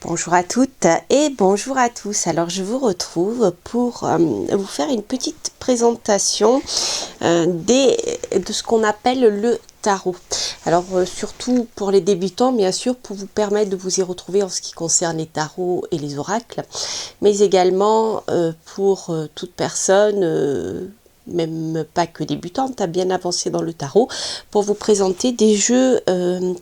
Bonjour à toutes et bonjour à tous. Alors je vous retrouve pour vous faire une petite présentation de ce qu'on appelle le tarot. Alors surtout pour les débutants, bien sûr, pour vous permettre de vous y retrouver en ce qui concerne les tarots et les oracles, mais également pour toute personne même pas que débutante, à bien avancer dans le tarot, pour vous présenter des jeux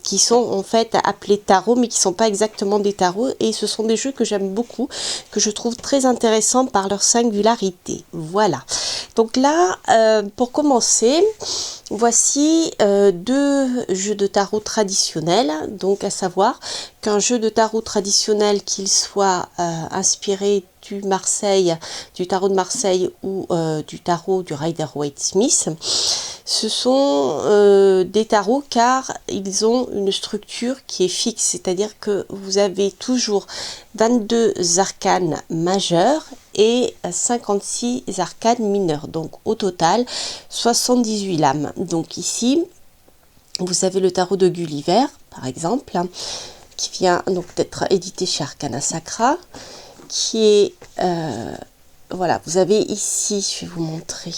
qui sont en fait appelés tarot, mais qui ne sont pas exactement des tarots, et ce sont des jeux que j'aime beaucoup, que je trouve très intéressants par leur singularité. Voilà. Donc là, pour commencer, voici deux jeux de tarot traditionnels, donc à savoir qu'un jeu de tarot traditionnel, qu'il soit inspiré du tarot de Marseille ou du tarot du Rider-Waite-Smith, ce sont des tarots car ils ont une structure qui est fixe, c'est-à-dire que vous avez toujours 22 arcanes majeurs et 56 arcanes mineurs, donc au total 78 lames. Donc ici vous avez le tarot de Gulliver par exemple, qui vient donc d'être édité chez Arcana Sacra, qui est voilà, vous avez ici, je vais vous montrer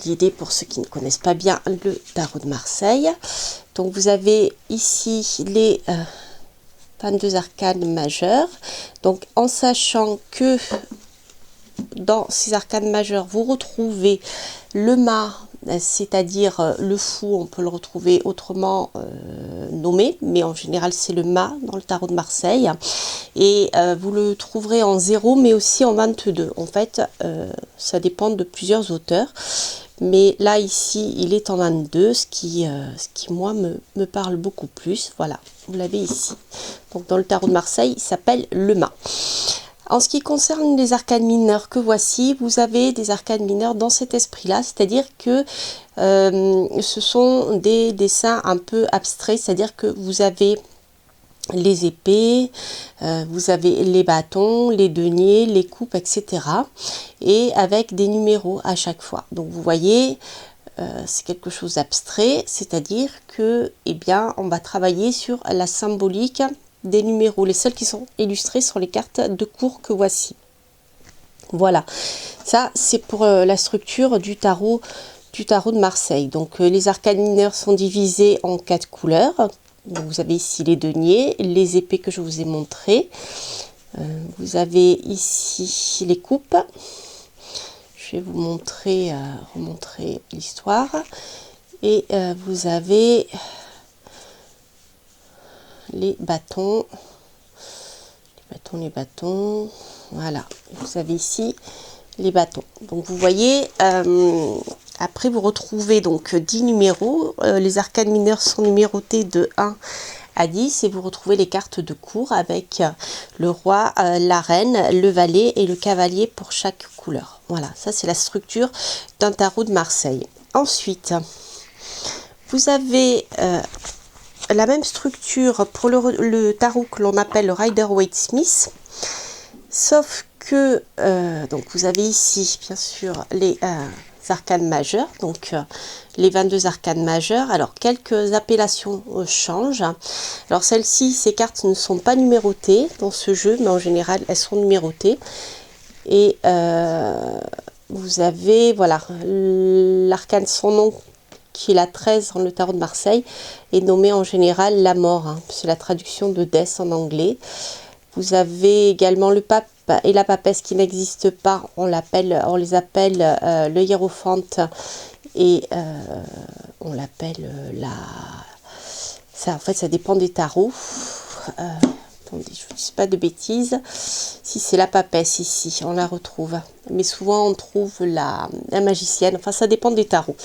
l'idée pour ceux qui ne connaissent pas bien le tarot de Marseille. Donc vous avez ici les 22 arcanes majeures, donc en sachant que dans ces arcanes majeures vous retrouvez le mât, c'est-à-dire le fou, on peut le retrouver autrement nommé, mais en général c'est le mât dans le tarot de Marseille, et vous le trouverez en 0 mais aussi en 22. En fait ça dépend de plusieurs auteurs, mais là ici il est en 22, ce qui moi me parle beaucoup plus. Voilà, vous l'avez ici, donc dans le tarot de Marseille il s'appelle le mât. En ce qui concerne les arcanes mineures que voici, vous avez des arcanes mineures dans cet esprit-là, c'est-à-dire que ce sont des dessins un peu abstraits, c'est-à-dire que vous avez les épées, vous avez les bâtons, les deniers, les coupes, etc. et avec des numéros à chaque fois. Donc vous voyez, c'est quelque chose d'abstrait, c'est-à-dire que, eh bien, on va travailler sur la symbolique des numéros. Les seuls qui sont illustrés sont les cartes de cours que voici. Voilà, ça c'est pour la structure du tarot de Marseille. Donc les arcanes mineures sont divisées en 4 couleurs. Donc, vous avez ici les deniers, les épées que je vous ai montrées. Vous avez ici les coupes. Je vais vous montrer, remontrer l'histoire. Et vous avez les bâtons, voilà, vous avez ici les bâtons. Donc vous voyez, après vous retrouvez donc 10 numéros, les arcanes mineures sont numérotées de 1 à 10 et vous retrouvez les cartes de cour avec le roi, la reine, le valet et le cavalier pour chaque couleur. Voilà, ça c'est la structure d'un tarot de Marseille. Ensuite, vous avez la même structure pour le tarot que l'on appelle le Rider-Waite-Smith, sauf que donc vous avez ici bien sûr les arcanes majeures, donc les 22 arcanes majeures. Alors quelques appellations changent. Alors celles-ci, ces cartes ne sont pas numérotées dans ce jeu, mais en général elles sont numérotées. Et vous avez, voilà, l'arcane sans nom, qui est la 13 dans le tarot de Marseille, est nommée en général la mort, hein. C'est la traduction de Death en anglais. Vous avez également le pape et la papesse qui n'existent pas, on les appelle le hiérophante, et on l'appelle ça, en fait ça dépend des tarots. Attendez, je ne vous dis pas de bêtises. Si c'est la papesse ici, on la retrouve. Mais souvent on trouve la magicienne. Enfin, ça dépend des tarots.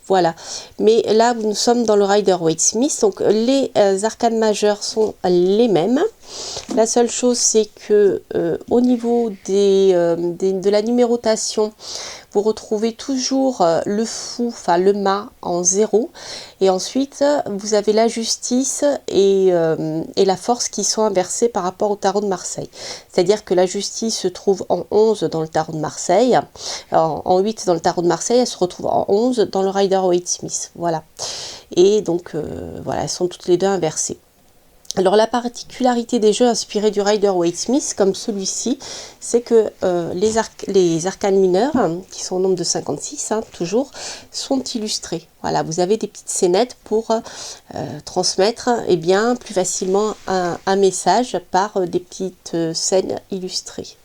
Voilà. Mais là, nous sommes dans le Rider-Waite-Smith. Donc, les arcanes majeures sont les mêmes. La seule chose, c'est que au niveau de la numérotation, vous retrouvez toujours le fou, enfin le mât en 0. Et ensuite, vous avez la justice et la force qui sont inversées par rapport au tarot de Marseille. C'est-à-dire que la justice se trouve en 11 dans le tarot de Marseille, en 8 dans le tarot de Marseille, elle se retrouve en 11 dans le Rider-Waite-Smith. Voilà. Et donc, voilà, elles sont toutes les deux inversées. Alors la particularité des jeux inspirés du Rider-Waite-Smith, comme celui-ci, c'est que les arcanes mineurs, qui sont au nombre de 56, toujours, sont illustrés. Voilà, vous avez des petites scénettes pour transmettre plus facilement un message par des petites scènes illustrées.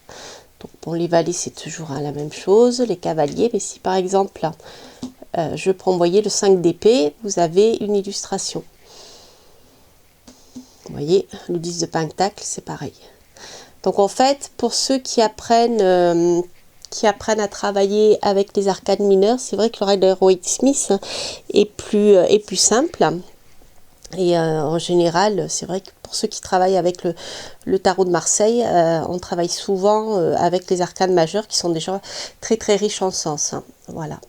Donc pour les valets, c'est toujours la même chose, les cavaliers, mais si par exemple, je prends, vous voyez, le 5 d'épée, vous avez une illustration. Vous voyez, le 10 de pentacle, c'est pareil. Donc en fait, pour ceux qui apprennent à travailler avec les arcanes mineures, c'est vrai que le Rider-Waite-Smith est plus simple. Et en général, c'est vrai que pour ceux qui travaillent avec le tarot de Marseille, on travaille souvent avec les arcanes majeures qui sont déjà très très riches en sens. Voilà.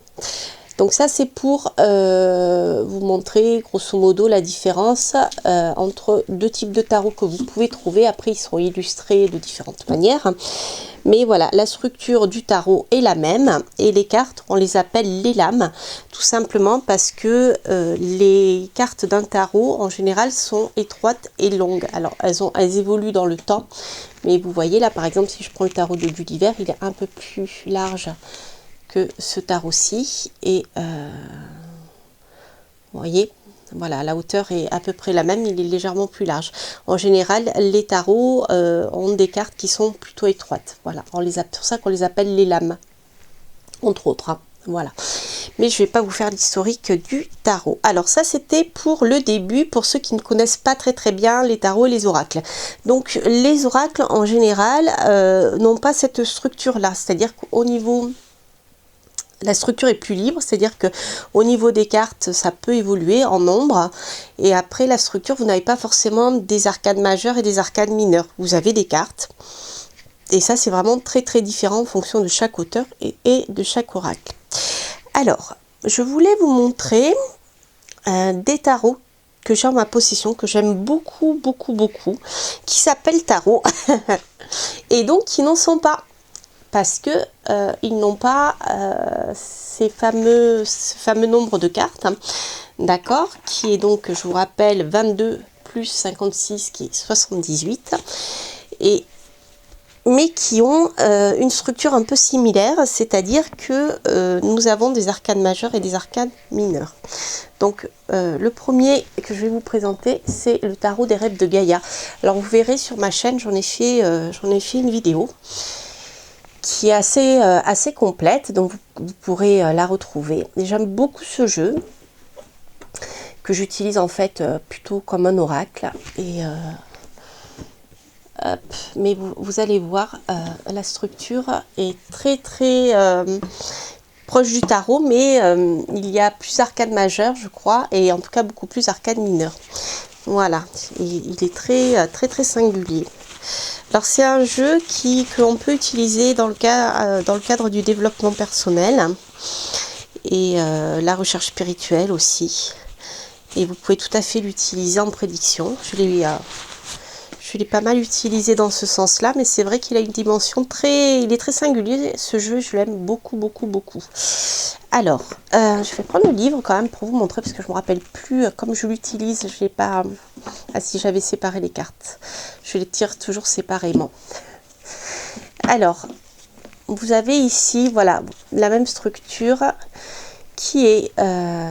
Donc ça c'est pour vous montrer grosso modo la différence entre deux types de tarots que vous pouvez trouver. Après ils seront illustrés de différentes manières. Mais voilà, la structure du tarot est la même et les cartes on les appelle les lames. Tout simplement parce que les cartes d'un tarot en général sont étroites et longues. Alors elles évoluent dans le temps. Mais vous voyez là par exemple si je prends le tarot de Gulliver, il est un peu plus large que ce tarot-ci et vous voyez, voilà, la hauteur est à peu près la même, il est légèrement plus large. En général, les tarots ont des cartes qui sont plutôt étroites. Voilà, c'est pour ça qu'on les appelle les lames, entre autres. Voilà. Mais je ne vais pas vous faire l'historique du tarot. Alors ça, c'était pour le début, pour ceux qui ne connaissent pas très très bien les tarots et les oracles. Donc les oracles, en général, n'ont pas cette structure-là. C'est-à-dire qu'au niveau... La structure est plus libre, c'est-à-dire que au niveau des cartes, ça peut évoluer en nombre. Et après, la structure, vous n'avez pas forcément des arcanes majeures et des arcanes mineures. Vous avez des cartes. Et ça, c'est vraiment très très différent en fonction de chaque auteur et de chaque oracle. Alors, je voulais vous montrer des tarots que j'ai en ma possession, que j'aime beaucoup, beaucoup, beaucoup, qui s'appellent tarots. Et donc, qui n'en sont pas. Parce que ils n'ont pas ce fameux nombre de cartes, d'accord, qui est donc, je vous rappelle, 22 plus 56, qui est 78, mais qui ont une structure un peu similaire, c'est-à-dire que nous avons des arcanes majeures et des arcanes mineures. Donc le premier que je vais vous présenter, c'est le tarot des rêves de Gaïa. Alors vous verrez sur ma chaîne, j'en ai fait une vidéo qui est assez complète, donc vous pourrez la retrouver. J'aime beaucoup ce jeu, que j'utilise en fait plutôt comme un oracle. Et, mais vous allez voir, la structure est très très proche du tarot, mais il y a plus d'arcanes majeures, je crois, et en tout cas beaucoup plus d'arcanes mineures. Voilà, il est très très très singulier. Alors c'est un jeu que l'on peut utiliser dans le cadre du développement personnel et la recherche spirituelle aussi. Et vous pouvez tout à fait l'utiliser en prédiction. Je l'ai pas mal utilisé dans ce sens-là, mais c'est vrai qu'il a une dimension il est très singulier. Ce jeu, je l'aime beaucoup, beaucoup, beaucoup. Alors, je vais prendre le livre quand même pour vous montrer, parce que je me rappelle plus, comme je l'utilise, je n'ai pas... Ah si, j'avais séparé les cartes. Je les tire toujours séparément. Alors, vous avez ici, voilà, la même structure qui est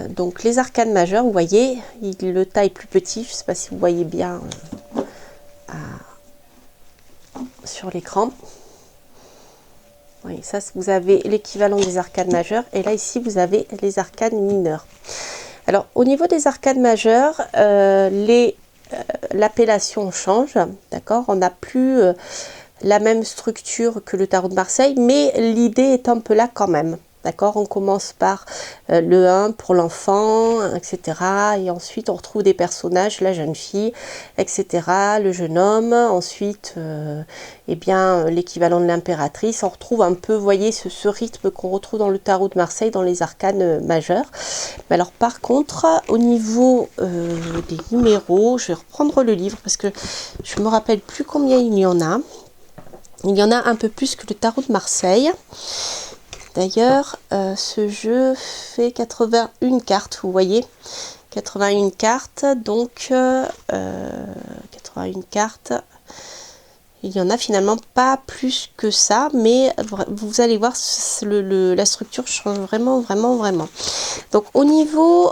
donc les arcanes majeures. Vous voyez, le tas est plus petit. Je ne sais pas si vous voyez bien sur l'écran. Oui, ça, vous avez l'équivalent des arcanes majeures. Et là, ici, vous avez les arcanes mineures. Alors, au niveau des arcanes majeures, l'appellation change. D'accord, on n'a plus la même structure que le tarot de Marseille, mais l'idée est un peu là quand même. D'accord, on commence par le 1 pour l'enfant, etc. Et ensuite, on retrouve des personnages, la jeune fille, etc. Le jeune homme. Ensuite, l'équivalent de l'impératrice. On retrouve un peu, vous voyez, ce rythme qu'on retrouve dans le tarot de Marseille, dans les arcanes majeures. Mais alors, par contre, au niveau des numéros, je vais reprendre le livre parce que je ne me rappelle plus combien il y en a. Il y en a un peu plus que le tarot de Marseille. D'ailleurs, ce jeu fait 81 cartes, vous voyez, 81 cartes, donc 81 cartes. Il y en a finalement pas plus que ça, mais vous allez voir, la structure change vraiment. Donc au niveau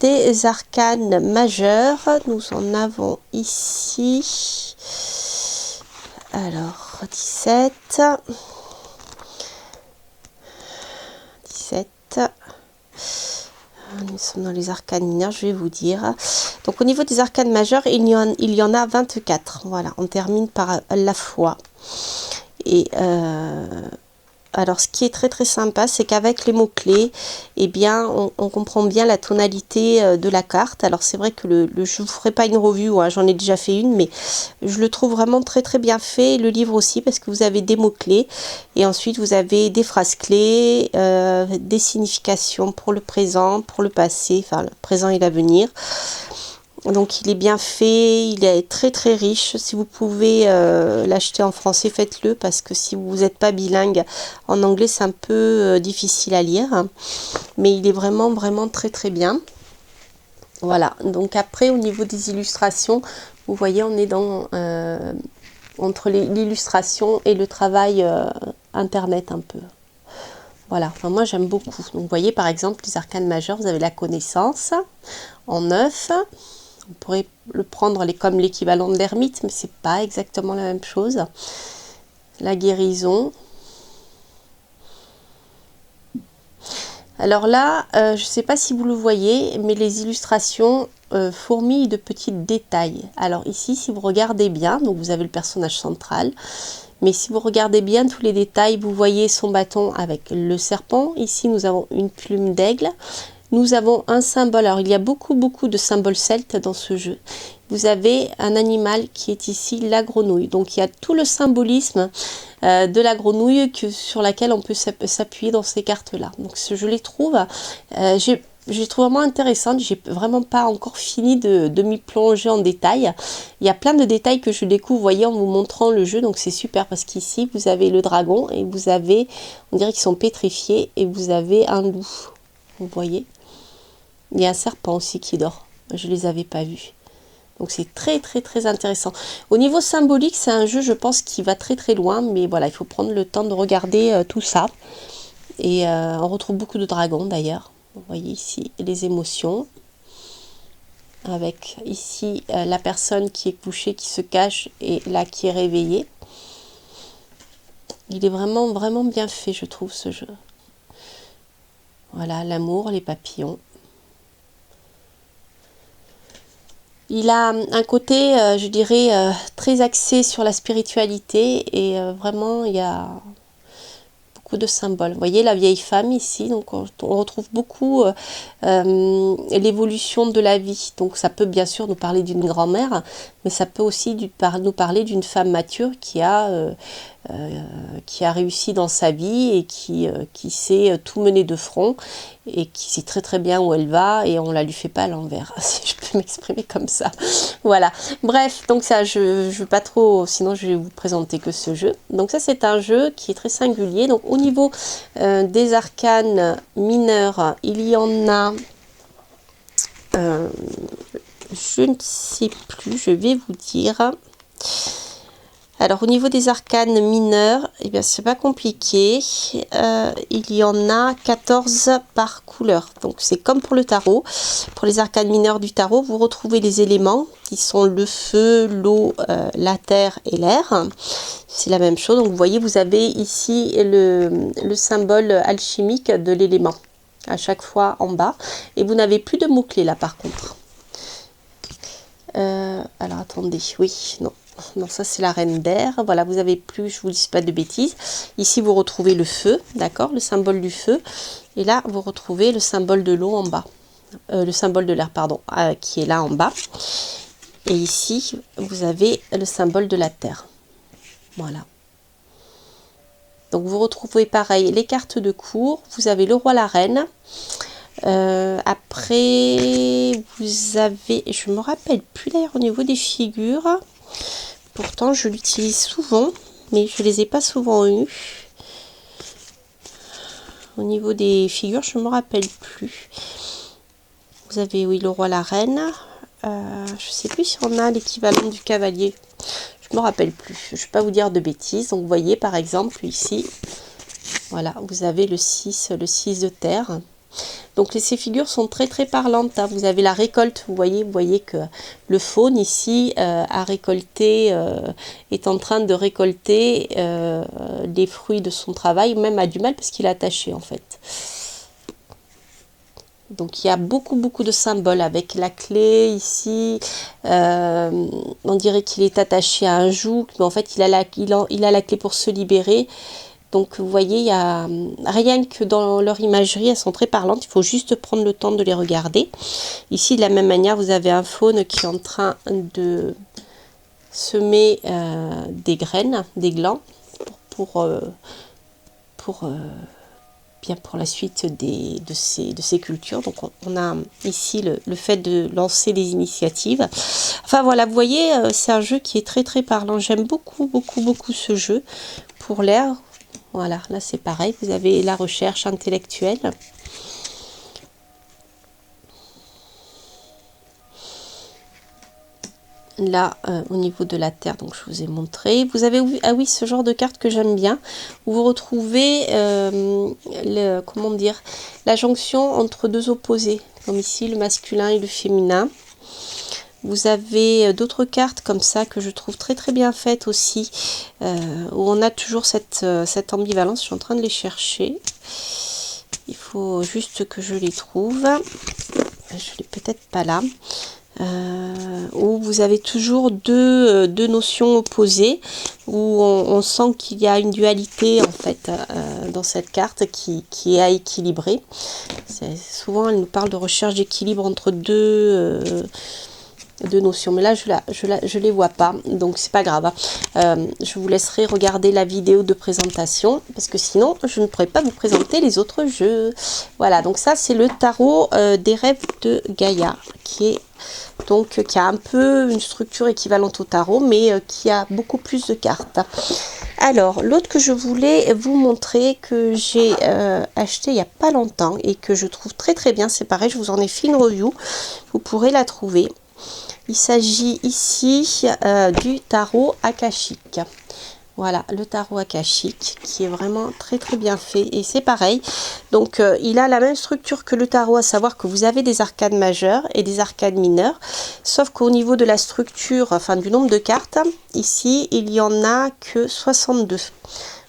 des arcanes majeurs, nous en avons ici, alors 17. Nous sommes dans les arcanes mineures, je vais vous dire. Donc au niveau des arcanes majeures, il y en a 24. Voilà, on termine par la foi. Et alors ce qui est très sympa, c'est qu'avec les mots-clés, eh bien, on comprend bien la tonalité de la carte. Alors c'est vrai que je ne vous ferai pas une revue, hein, j'en ai déjà fait une, mais je le trouve vraiment très bien fait. Le livre aussi, parce que vous avez des mots-clés. Et ensuite, vous avez des phrases clés, des significations pour le présent, pour le passé, enfin le présent et l'avenir. Donc il est bien fait, il est très riche. Si vous pouvez l'acheter en français, faites-le, parce que si vous n'êtes pas bilingue en anglais, c'est un peu difficile à lire. Mais il est vraiment très bien. Voilà, donc après au niveau des illustrations, vous voyez, on est dans entre l'illustration et le travail internet un peu. Voilà, enfin moi j'aime beaucoup. Donc vous voyez par exemple les arcanes majeures, vous avez la connaissance en 9. On pourrait le prendre comme l'équivalent de l'ermite, mais c'est pas exactement la même chose. La guérison. Alors là, je ne sais pas si vous le voyez, mais les illustrations fourmillent de petits détails. Alors ici, si vous regardez bien, donc vous avez le personnage central, mais si vous regardez bien tous les détails, vous voyez son bâton avec le serpent. Ici, nous avons une plume d'aigle. Nous avons un symbole. Alors, il y a beaucoup de symboles celtes dans ce jeu. Vous avez un animal qui est ici la grenouille. Donc, il y a tout le symbolisme de la grenouille sur laquelle on peut s'appuyer dans ces cartes-là. Donc, je les trouve, je les trouve vraiment intéressantes. J'ai vraiment pas encore fini de m'y plonger en détail. Il y a plein de détails que je découvre, vous voyez, en vous montrant le jeu. Donc, c'est super parce qu'ici, vous avez le dragon et vous avez, on dirait qu'ils sont pétrifiés, et vous avez un loup. Vous voyez ? Il y a un serpent aussi qui dort. Je ne les avais pas vus. Donc c'est très intéressant. Au niveau symbolique, c'est un jeu, je pense, qui va très loin. Mais voilà, il faut prendre le temps de regarder tout ça. Et on retrouve beaucoup de dragons d'ailleurs. Vous voyez ici les émotions. Avec ici la personne qui est couchée, qui se cache, et là qui est réveillée. Il est vraiment bien fait, je trouve, ce jeu. Voilà, l'amour, les papillons. Il a un côté, je dirais, très axé sur la spiritualité, et vraiment, il y a beaucoup de symboles. Vous voyez la vieille femme ici, donc on retrouve beaucoup l'évolution de la vie. Donc ça peut bien sûr nous parler d'une grand-mère, mais ça peut aussi nous parler d'une femme mature qui a réussi dans sa vie et qui sait tout mener de front, et qui sait très bien où elle va, et on la lui fait pas à l'envers, si je peux m'exprimer comme ça. Voilà, bref, donc ça je veux pas trop, sinon je vais vous présenter que ce jeu. Donc ça, c'est un jeu qui est très singulier. Donc au niveau des arcanes mineurs, il y en a je ne sais plus, je vais vous dire. Alors au niveau des arcanes mineurs, eh bien c'est pas compliqué. Il y en a 14 par couleur. Donc c'est comme pour le tarot. Pour les arcanes mineurs du tarot, vous retrouvez les éléments qui sont le feu, l'eau, la terre et l'air. C'est la même chose. Donc vous voyez, vous avez ici le symbole alchimique de l'élément à chaque fois en bas. Et vous n'avez plus de mots-clés là par contre. Alors attendez, oui, non, ça c'est la reine d'air. Voilà, vous avez plus, je vous dis pas de bêtises. Ici vous retrouvez le feu, d'accord, le symbole du feu. Et là vous retrouvez le symbole de l'eau en bas, le symbole de l'air, pardon, qui est là en bas. Et ici vous avez le symbole de la terre. Voilà. Donc vous retrouvez pareil les cartes de cour. Vous avez le roi, la reine. Après vous avez, je me rappelle plus d'ailleurs au niveau des figures. Pourtant, je l'utilise souvent, mais je les ai pas souvent eues. Au niveau des figures, je ne me rappelle plus. vous avez, oui, le roi, la reine. Je sais plus si on a l'équivalent du cavalier. Je me rappelle plus. Je ne vais pas vous dire de bêtises. Donc, vous voyez, par exemple, ici, voilà, vous avez le 6 de terre. Donc ces figures sont très très parlantes, hein. Vous avez la récolte, vous voyez que le faune ici a récolté, est en train de récolter les fruits de son travail, même a du mal parce qu'il est attaché en fait. Donc il y a beaucoup de symboles avec la clé ici, on dirait qu'il est attaché à un joug, mais en fait il a la clé pour se libérer. Donc vous voyez, il y a rien que dans leur imagerie, elles sont très parlantes, il faut juste prendre le temps de les regarder. Ici, de la même manière, vous avez un faune qui est en train de semer des graines, des glands, pour la suite de ces cultures. Donc on a ici le fait de lancer des initiatives. Enfin voilà, vous voyez, c'est un jeu qui est très très parlant. J'aime beaucoup ce jeu pour l'air. Voilà, là c'est pareil, vous avez la recherche intellectuelle. Là, au niveau de la terre, donc je vous ai montré. Vous avez, ah oui, ce genre de carte que j'aime bien, où vous retrouvez, comment dire, la jonction entre deux opposés, comme ici le masculin et le féminin. Vous avez d'autres cartes comme ça que je trouve très très bien faites aussi, où on a toujours cette ambivalence. Je suis en train de les chercher. Il faut juste que je les trouve. Je l'ai peut-être pas là. Où vous avez toujours deux notions opposées, où on sent qu'il y a une dualité en fait dans cette carte qui est à équilibrer. Souvent elle nous parle de recherche d'équilibre entre deux notions, mais là je les vois pas, donc c'est pas grave, hein. Je vous laisserai regarder la vidéo de présentation parce que sinon je ne pourrais pas vous présenter les autres jeux. Voilà, donc ça c'est le tarot des rêves de Gaïa, qui a un peu une structure équivalente au tarot, mais qui a beaucoup plus de cartes. Alors, l'autre que je voulais vous montrer, que j'ai acheté il n'y a pas longtemps et que je trouve très très bien, c'est pareil, je vous en ai fait une review, vous pourrez la trouver. Il s'agit ici du tarot akashique. Voilà, le tarot akashique qui est vraiment très très bien fait, et c'est pareil. Donc il a la même structure que le tarot, à savoir que vous avez des arcanes majeures et des arcanes mineures, sauf qu'au niveau de la structure, enfin du nombre de cartes, ici il y en a que 62.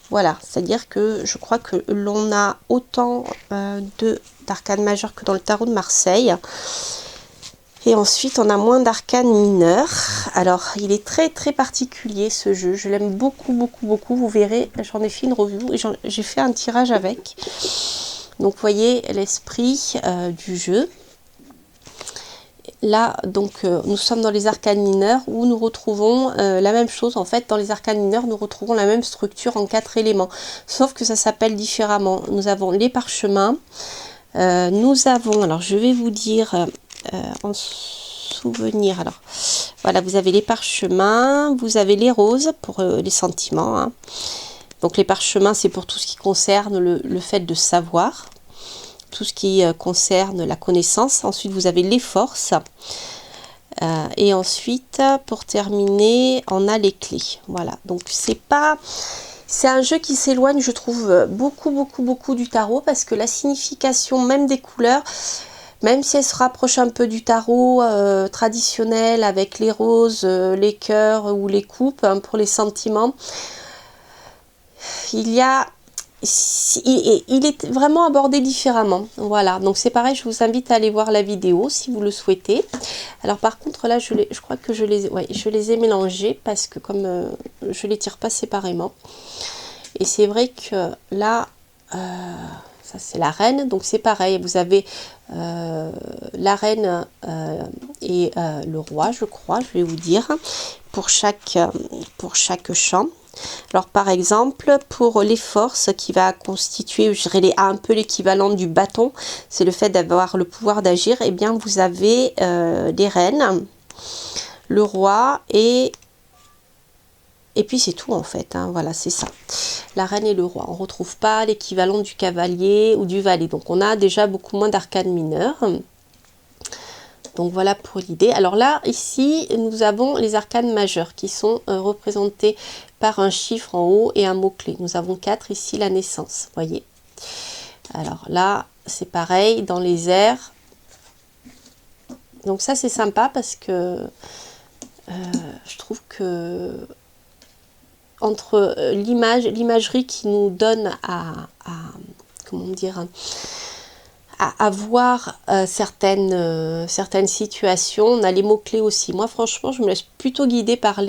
Voilà, c'est-à-dire que je crois que l'on a autant d'arcanes majeures que dans le tarot de Marseille. Et ensuite, on a moins d'arcanes mineures. Alors, il est très très particulier ce jeu. Je l'aime beaucoup. Vous verrez, j'en ai fait une review et j'ai fait un tirage avec. Donc, vous voyez l'esprit du jeu. Là, donc, nous sommes dans les arcanes mineures où nous retrouvons la même chose. En fait, dans les arcanes mineures, nous retrouvons la même structure en 4 éléments. Sauf que ça s'appelle différemment. Nous avons les parchemins. Nous avons, alors je vais vous dire... en souvenir, alors voilà, vous avez les parchemins, vous avez les roses pour les sentiments, hein. Donc les parchemins, c'est pour tout ce qui concerne le fait de savoir, tout ce qui concerne la connaissance. Ensuite vous avez les forces, et ensuite pour terminer on a les clés. Voilà, donc c'est un jeu qui s'éloigne, je trouve, beaucoup du tarot, parce que la signification même des couleurs, même si elle se rapproche un peu du tarot traditionnel avec les roses, les cœurs ou les coupes, hein, pour les sentiments, il est vraiment abordé différemment. Voilà, donc c'est pareil, je vous invite à aller voir la vidéo si vous le souhaitez. Alors par contre là, je crois que je les ai mélangés, parce que comme je les tire pas séparément. Et c'est vrai que là... ça c'est la reine, donc c'est pareil, vous avez la reine et le roi, je crois, je vais vous dire, pour chaque champ. Alors par exemple, pour les forces, qui va constituer, je dirais, un peu l'équivalent du bâton, c'est le fait d'avoir le pouvoir d'agir, et bien vous avez les reines, le roi et puis c'est tout en fait, hein. Voilà, c'est ça. La reine et le roi. On ne retrouve pas l'équivalent du cavalier ou du valet. Donc on a déjà beaucoup moins d'arcanes mineures. Donc voilà pour l'idée. Alors là, ici, nous avons les arcanes majeures qui sont représentés par un chiffre en haut et un mot-clé. Nous avons 4 ici, la naissance, voyez. Alors là, c'est pareil, dans les airs. Donc ça, c'est sympa parce que je trouve que entre l'imagerie qui nous donne comment dire, à voir certaines situations, on a les mots-clés aussi. Moi, franchement, je me laisse plutôt guider par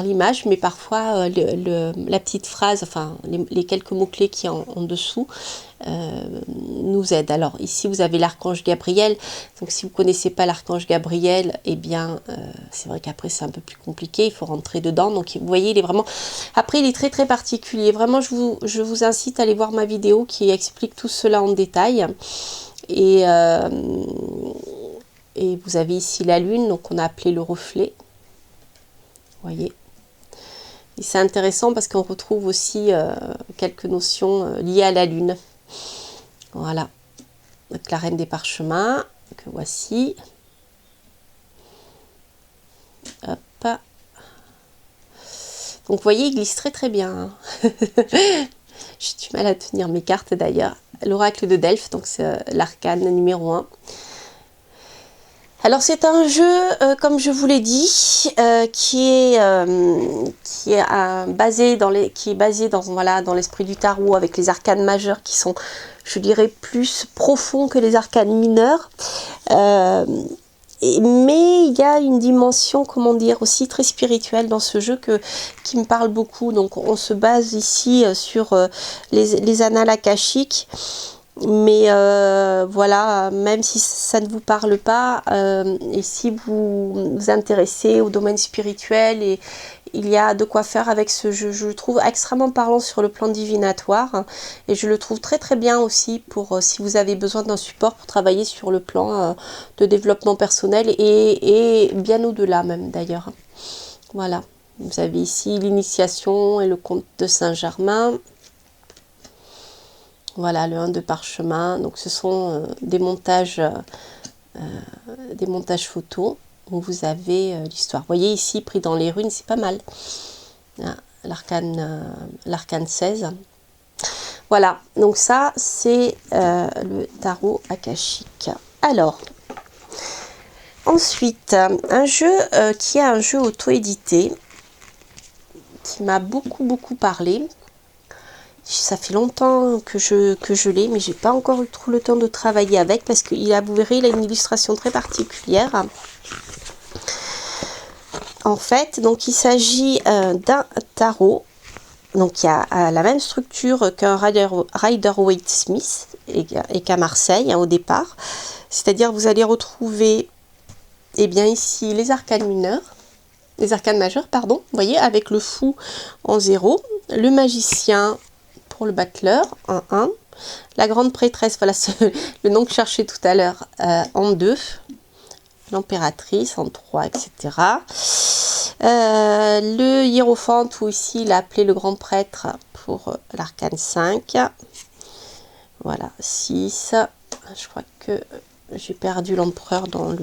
l'image, mais parfois la petite phrase, enfin les quelques mots-clés qui en dessous nous aident. Alors ici vous avez l'archange Gabriel, donc si vous ne connaissez pas l'archange Gabriel, eh bien c'est vrai qu'après c'est un peu plus compliqué, il faut rentrer dedans. Donc vous voyez, il est vraiment, après il est très très particulier, vraiment je vous incite à aller voir ma vidéo qui explique tout cela en détail. Et vous avez ici la lune, donc on a appelé le reflet. Voyez, et c'est intéressant parce qu'on retrouve aussi quelques notions liées à la lune. Voilà, donc la reine des parchemins que voici. Hop. Donc vous voyez, il glisse très très bien. J'ai du mal à tenir mes cartes d'ailleurs. L'oracle de Delphes, donc c'est l'arcane numéro 1. Alors c'est un jeu, comme je vous l'ai dit, qui est basé dans l'esprit du tarot, avec les arcanes majeures qui sont, je dirais, plus profonds que les arcanes mineures. Mais il y a une dimension, comment dire, aussi très spirituelle dans ce jeu qui me parle beaucoup. Donc on se base ici sur les annales akashiques. Mais voilà, même si ça ne vous parle pas, et si vous vous intéressez au domaine spirituel, et il y a de quoi faire avec ce jeu. Je le trouve extrêmement parlant sur le plan divinatoire, et je le trouve très très bien aussi pour si vous avez besoin d'un support pour travailler sur le plan de développement personnel, et bien au-delà même d'ailleurs. Voilà, vous avez ici l'initiation et le conte de Saint-Germain. Voilà, le 1 de parchemin. Donc ce sont des montages photos où vous avez l'histoire. Vous voyez ici, pris dans les runes, c'est pas mal. Ah, l'arcane 16. Voilà, donc ça c'est le tarot akashique. Alors, ensuite, un jeu qui est un jeu auto-édité qui m'a beaucoup parlé. Ça fait longtemps que je l'ai, mais j'ai pas encore eu trop le temps de travailler avec parce qu'il a, vous verrez, il a une illustration très particulière. En fait, donc il s'agit d'un tarot, donc qui a la même structure qu'un Rider-Waite-Smith et qu'à Marseille au départ. C'est-à-dire vous allez retrouver, eh bien ici, les arcanes mineures, les arcanes majeures, pardon, vous voyez, avec le fou en 0, le magicien pour le battleur en 1, la grande prêtresse, voilà le nom que je cherchais tout à l'heure, en 2, l'impératrice en 3, etc. Le hiérophante, ou ici il a appelé le grand prêtre pour l'arcane 5. Voilà, 6. Je crois que j'ai perdu l'empereur dans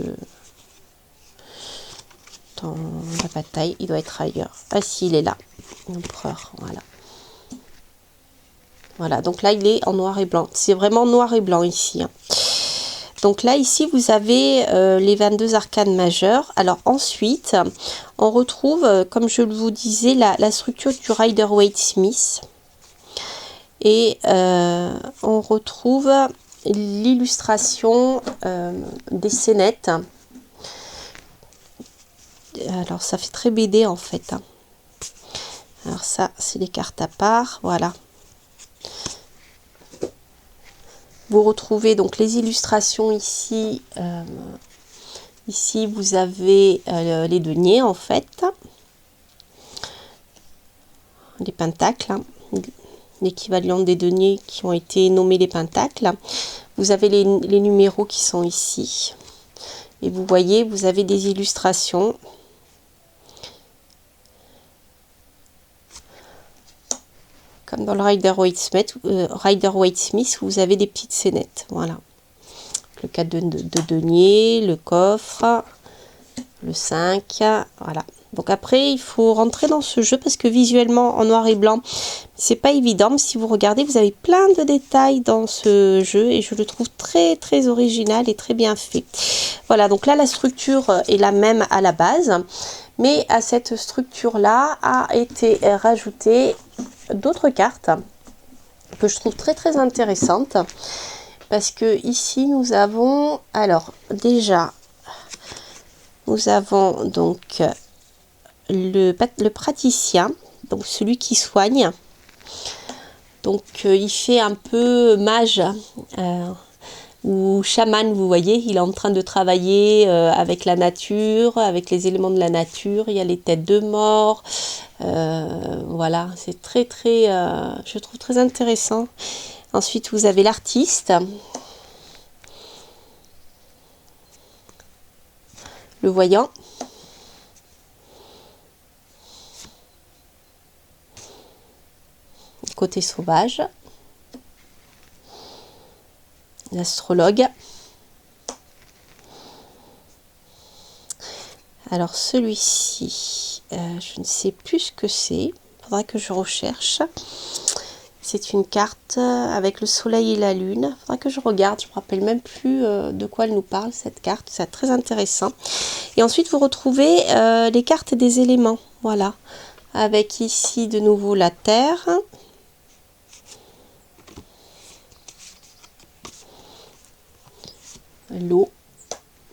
la bataille, il doit être ailleurs. Ah si, il est là, l'empereur, voilà. Voilà, donc là il est en noir et blanc. C'est vraiment noir et blanc ici. Donc là ici vous avez les 22 arcanes majeures. Alors ensuite on retrouve, comme je vous disais, la structure du Rider-Waite-Smith. Et on retrouve l'illustration des scénettes. Alors ça fait très BD en fait. Alors ça c'est les cartes à part, voilà. Vous retrouvez donc les illustrations ici. Ici, vous avez les deniers en fait. Les pentacles. Hein, l'équivalent des deniers qui ont été nommés les pentacles. Vous avez les numéros qui sont ici. Et vous voyez, vous avez des illustrations. Comme dans le Rider-Waite-Smith, où vous avez des petites scénettes. Voilà. le 4 de denier, le coffre, le 5, voilà. Donc après, il faut rentrer dans ce jeu parce que visuellement, en noir et blanc, c'est pas évident. Mais si vous regardez, vous avez plein de détails dans ce jeu et je le trouve très très original et très bien fait. Voilà, donc là, la structure est la même à la base. Mais à cette structure-là a été rajouté d'autres cartes que je trouve très très intéressantes. Parce que ici, nous avons, alors déjà, nous avons donc le praticien, donc celui qui soigne. Donc il fait un peu mage ou chaman, vous voyez, il est en train de travailler avec la nature, avec les éléments de la nature. Il y a les têtes de mort, voilà, c'est très très, je trouve très intéressant. Ensuite vous avez l'artiste, le voyant, côté sauvage, l'astrologue. Alors celui-ci, je ne sais plus ce que c'est, il faudra que je recherche. C'est une carte avec le soleil et la lune, il faudra que je regarde, je ne me rappelle même plus de quoi elle nous parle cette carte, c'est très intéressant. Et ensuite vous retrouvez les cartes des éléments, voilà, avec ici de nouveau la terre. L'eau,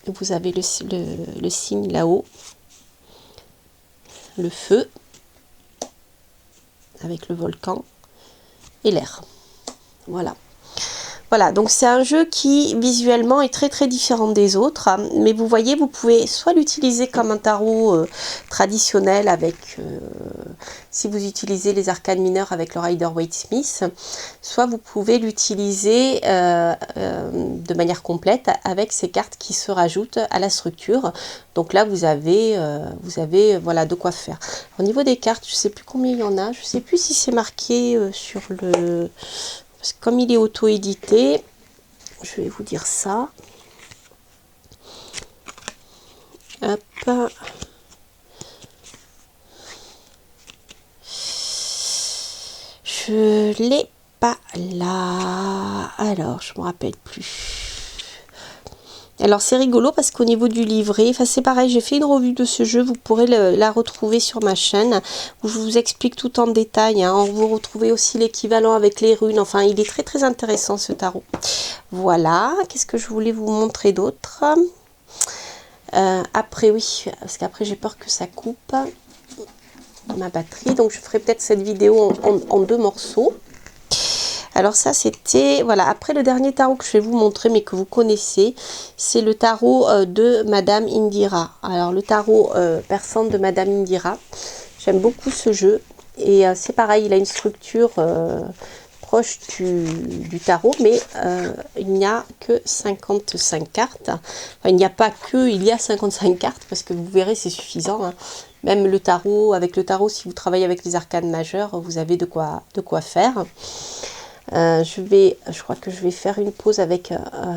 vous avez le signe là-haut, le feu avec le volcan et l'air. Voilà. Voilà, donc c'est un jeu qui visuellement est très très différent des autres, mais vous voyez, vous pouvez soit l'utiliser comme un tarot traditionnel avec, si vous utilisez les arcanes mineurs avec le Rider-Waite-Smith, soit vous pouvez l'utiliser de manière complète avec ces cartes qui se rajoutent à la structure. Donc là, vous avez voilà de quoi faire. Au niveau des cartes, je ne sais plus combien il y en a, je ne sais plus si c'est marqué sur le... Parce que comme il est auto-édité, je vais vous dire ça. Hop. Je l'ai pas là. Alors, je me rappelle plus. Alors c'est rigolo parce qu'au niveau du livret, enfin c'est pareil, j'ai fait une revue de ce jeu, vous pourrez la retrouver sur ma chaîne où je vous explique tout en détail, hein. Vous retrouvez aussi l'équivalent avec les runes, enfin il est très très intéressant ce tarot. Voilà, qu'est-ce que je voulais vous montrer d'autre? Après oui, parce qu'après j'ai peur que ça coupe ma batterie, donc je ferai peut-être cette vidéo en deux morceaux. Alors ça c'était, voilà, après le dernier tarot que je vais vous montrer mais que vous connaissez, c'est le tarot de Madame Indira. Alors le tarot persan de Madame Indira, j'aime beaucoup ce jeu et c'est pareil, il a une structure proche du tarot, mais il n'y a que 55 cartes. Enfin, il n'y a pas que, il y a 55 cartes parce que vous verrez c'est suffisant, hein. Même le tarot, avec le tarot, si vous travaillez avec les arcanes majeures, vous avez de quoi faire. Je crois que je vais faire une pause avec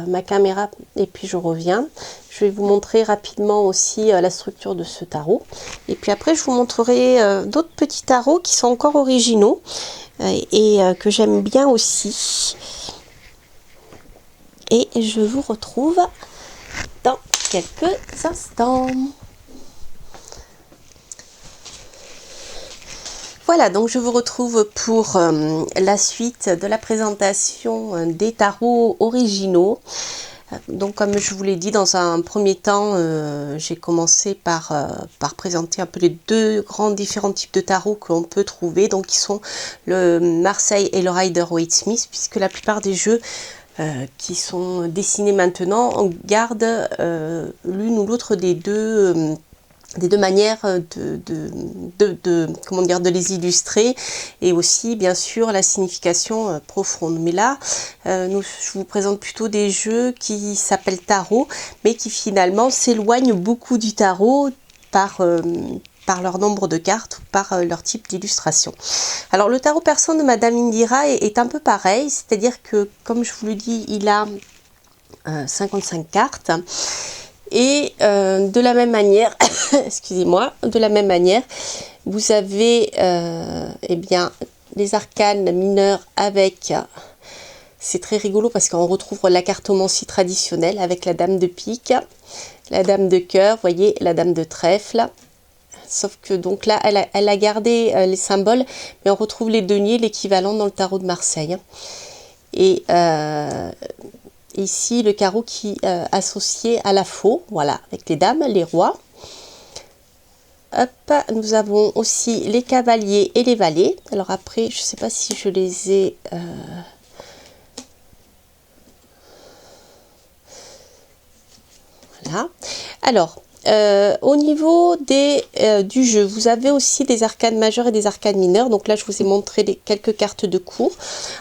ma caméra et puis je reviens. Je vais vous montrer rapidement aussi la structure de ce tarot. Et puis après, je vous montrerai d'autres petits tarots qui sont encore originaux et que j'aime bien aussi. Et je vous retrouve dans quelques instants. Voilà, donc je vous retrouve pour la suite de la présentation des tarots originaux. Donc comme je vous l'ai dit, dans un premier temps, j'ai commencé par présenter un peu les deux grands différents types de tarots que l'on peut trouver. Donc qui sont le Marseille et le Rider-Waite-Smith, puisque la plupart des jeux qui sont dessinés maintenant, on garde l'une ou l'autre des deux manières comment dire, de les illustrer et aussi bien sûr la signification profonde. Mais là je vous présente plutôt des jeux qui s'appellent tarot mais qui finalement s'éloignent beaucoup du tarot par leur nombre de cartes ou par leur type d'illustration. Alors le tarot persan de Madame Indira est un peu pareil, c'est-à-dire que comme je vous le dis, il a 55 cartes. Et de la même manière, excusez-moi, de la même manière, vous avez eh bien, les arcanes mineurs avec, c'est très rigolo parce qu'on retrouve la cartomancie traditionnelle avec la dame de pique, la dame de cœur, voyez, la dame de trèfle. Sauf que donc là, elle a gardé les symboles, mais on retrouve les deniers, l'équivalent dans le tarot de Marseille. Et ici, le carreau qui est associé à la faux, voilà, avec les dames, les rois. Hop, nous avons aussi les cavaliers et les valets. Alors après, je ne sais pas si je les ai... Voilà. Alors, au niveau du jeu, vous avez aussi des arcanes majeures et des arcanes mineures. Donc là, je vous ai montré quelques cartes de cours.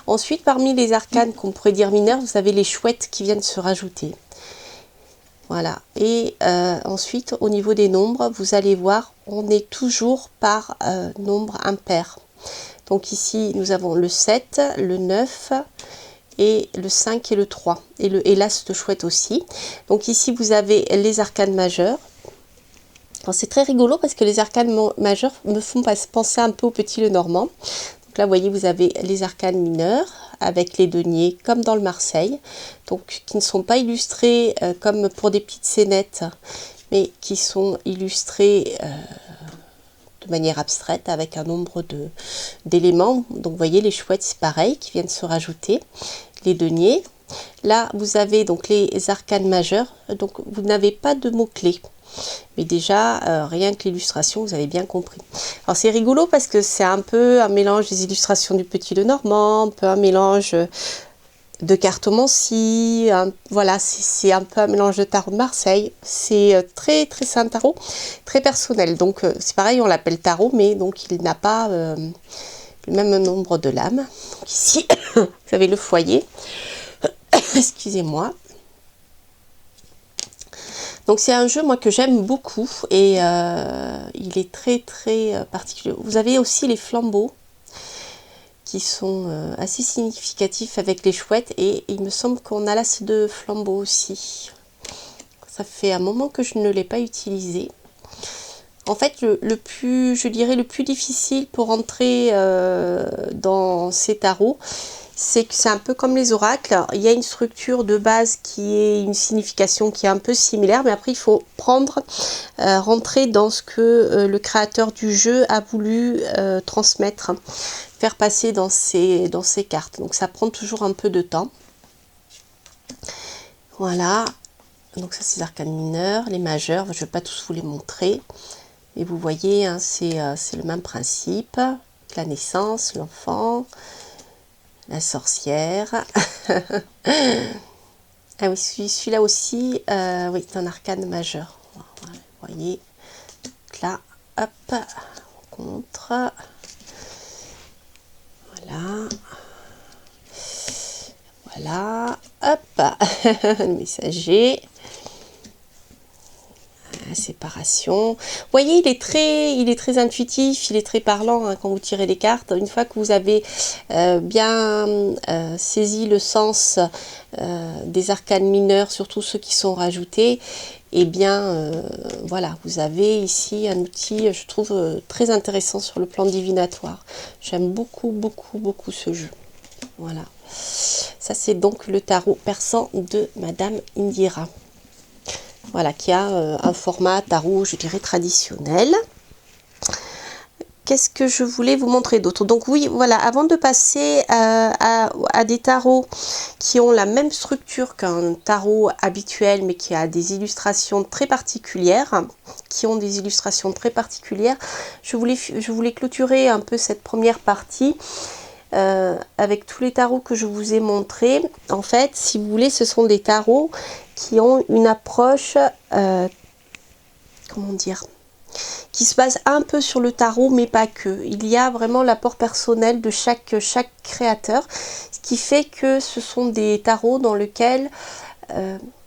Ensuite, parmi les arcanes qu'on pourrait dire mineures, vous avez les chouettes qui viennent se rajouter. Voilà. Et ensuite, au niveau des nombres, vous allez voir, on est toujours par nombre impair. Donc ici, nous avons le 7, le 9... et le 5 et le 3 et l'as de chouette aussi. Donc ici vous avez les arcanes majeures. C'est très rigolo parce que les arcanes majeures me font penser un peu au petit Lenormand. Donc là vous voyez, vous avez les arcanes mineurs avec les deniers comme dans le Marseille, donc qui ne sont pas illustrés comme pour des petites scénettes, mais qui sont illustrés de manière abstraite avec un nombre d'éléments. Donc vous voyez, les chouettes c'est pareil, qui viennent se rajouter, les deniers. Là vous avez donc les arcanes majeures, donc vous n'avez pas de mots-clés. Mais déjà, rien que l'illustration, vous avez bien compris. Alors c'est rigolo parce que c'est un peu un mélange des illustrations du petit Lenormand, un peu un mélange de cartomancie, voilà, c'est un peu un mélange de tarot de Marseille. C'est très un tarot très personnel. Donc c'est pareil, on l'appelle tarot, mais donc il n'a pas le même nombre de lames. Donc ici, vous avez le foyer. Excusez-moi. Donc c'est un jeu moi que j'aime beaucoup et il est très particulier. Vous avez aussi les flambeaux qui sont assez significatifs avec les chouettes et il me semble qu'on a l'as de flambeau aussi. Ça fait un moment que je ne l'ai pas utilisé. En fait, je dirais le plus difficile pour entrer dans ces tarots, c'est que c'est un peu comme les oracles. Il y a une structure de base qui est une signification qui est un peu similaire, mais après il faut rentrer dans ce que le créateur du jeu a voulu transmettre, faire passer dans ces cartes. Donc ça prend toujours un peu de temps. Voilà. Donc ça c'est les arcanes mineurs, les majeurs. Je ne vais pas tous vous les montrer. Et vous voyez, hein, c'est le même principe. La naissance, l'enfant, la sorcière. Ah oui, celui-là aussi, oui, c'est un arcane majeur. Voilà, vous voyez, donc là, hop, rencontre. Voilà. Voilà, hop, le messager. La séparation. Vous voyez, il est très intuitif, il est très parlant hein, quand vous tirez les cartes. Une fois que vous avez bien saisi le sens des arcanes mineurs, surtout ceux qui sont rajoutés, et bien voilà, vous avez ici un outil, je trouve, très intéressant sur le plan divinatoire. J'aime beaucoup ce jeu. Voilà. Ça, c'est donc le tarot persan de Madame Indira. Voilà, qui a un format tarot, je dirais, traditionnel. Qu'est-ce que je voulais vous montrer d'autre? Donc oui, voilà, avant de passer à des tarots qui ont la même structure qu'un tarot habituel, mais qui a des illustrations très particulières, je voulais clôturer un peu cette première partie avec tous les tarots que je vous ai montrés. En fait, si vous voulez, ce sont des tarots qui ont une approche, comment dire, qui se base un peu sur le tarot, mais pas que. Il y a vraiment l'apport personnel de chaque créateur, ce qui fait que ce sont des tarots dans lesquels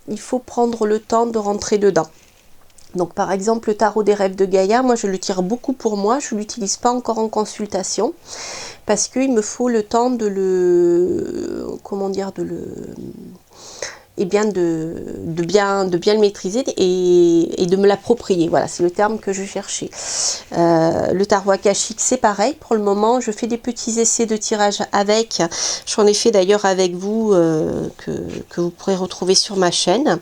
il faut prendre le temps de rentrer dedans. Donc par exemple le tarot des rêves de Gaïa, moi je le tire beaucoup pour moi, je ne l'utilise pas encore en consultation parce qu'il me faut le temps de le, comment dire, et bien de bien le maîtriser et de me l'approprier. Voilà, c'est le terme que je cherchais. Le tarot akashique, c'est pareil. Pour le moment, je fais des petits essais de tirage avec. J'en ai fait d'ailleurs avec vous, que vous pourrez retrouver sur ma chaîne.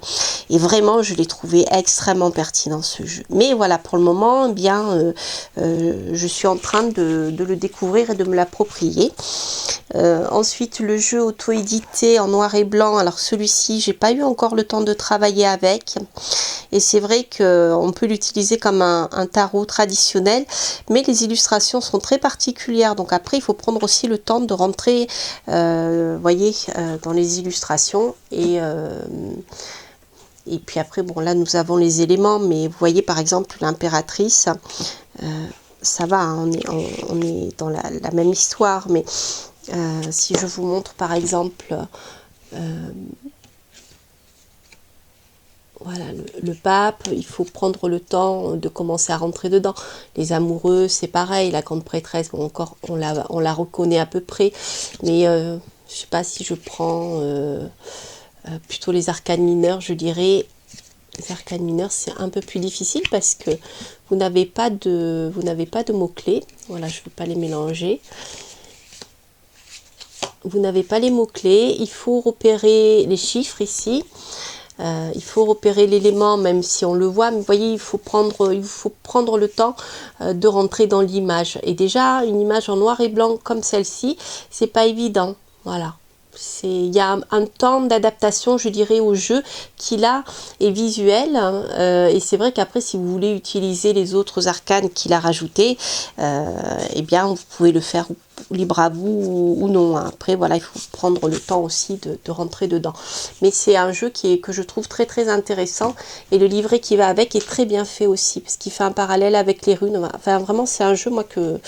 Et vraiment, je l'ai trouvé extrêmement pertinent, ce jeu. Mais voilà, pour le moment, eh bien, je suis en train de le découvrir et de me l'approprier. Ensuite, le jeu auto-édité en noir et blanc. Alors celui-ci, j'ai pas eu encore le temps de travailler avec. Et c'est vrai qu'on peut l'utiliser comme un tarot traditionnel, mais les illustrations sont très particulières. Donc après, il faut prendre aussi le temps de rentrer, voyez, dans les illustrations. Et puis après, bon, là, nous avons les éléments, mais vous voyez, par exemple, l'impératrice, ça va, hein, on est dans la même histoire, mais si je vous montre, par exemple, voilà, le pape, il faut prendre le temps de commencer à rentrer dedans. Les amoureux, c'est pareil, la grande prêtresse, bon, encore, on la reconnaît à peu près, mais je sais pas si je prends plutôt les arcanes mineurs, je dirais. Les arcanes mineurs, c'est un peu plus difficile parce que vous n'avez pas de mots-clés. Voilà, je ne veux pas les mélanger. Vous n'avez pas les mots-clés. Il faut repérer les chiffres ici. Il faut repérer l'élément, même si on le voit. Mais vous voyez, il faut prendre le temps de rentrer dans l'image. Et déjà, une image en noir et blanc comme celle-ci, c'est pas évident. Voilà. Il y a un temps d'adaptation, je dirais, au jeu qui là est visuel, et c'est vrai qu'après, si vous voulez utiliser les autres arcanes qu'il a rajoutés, eh bien vous pouvez le faire libre à vous ou non. Après voilà, il faut prendre le temps aussi de rentrer dedans, mais c'est un jeu que je trouve très très intéressant, et le livret qui va avec est très bien fait aussi, parce qu'il fait un parallèle avec les runes. Enfin vraiment, c'est un jeu moi que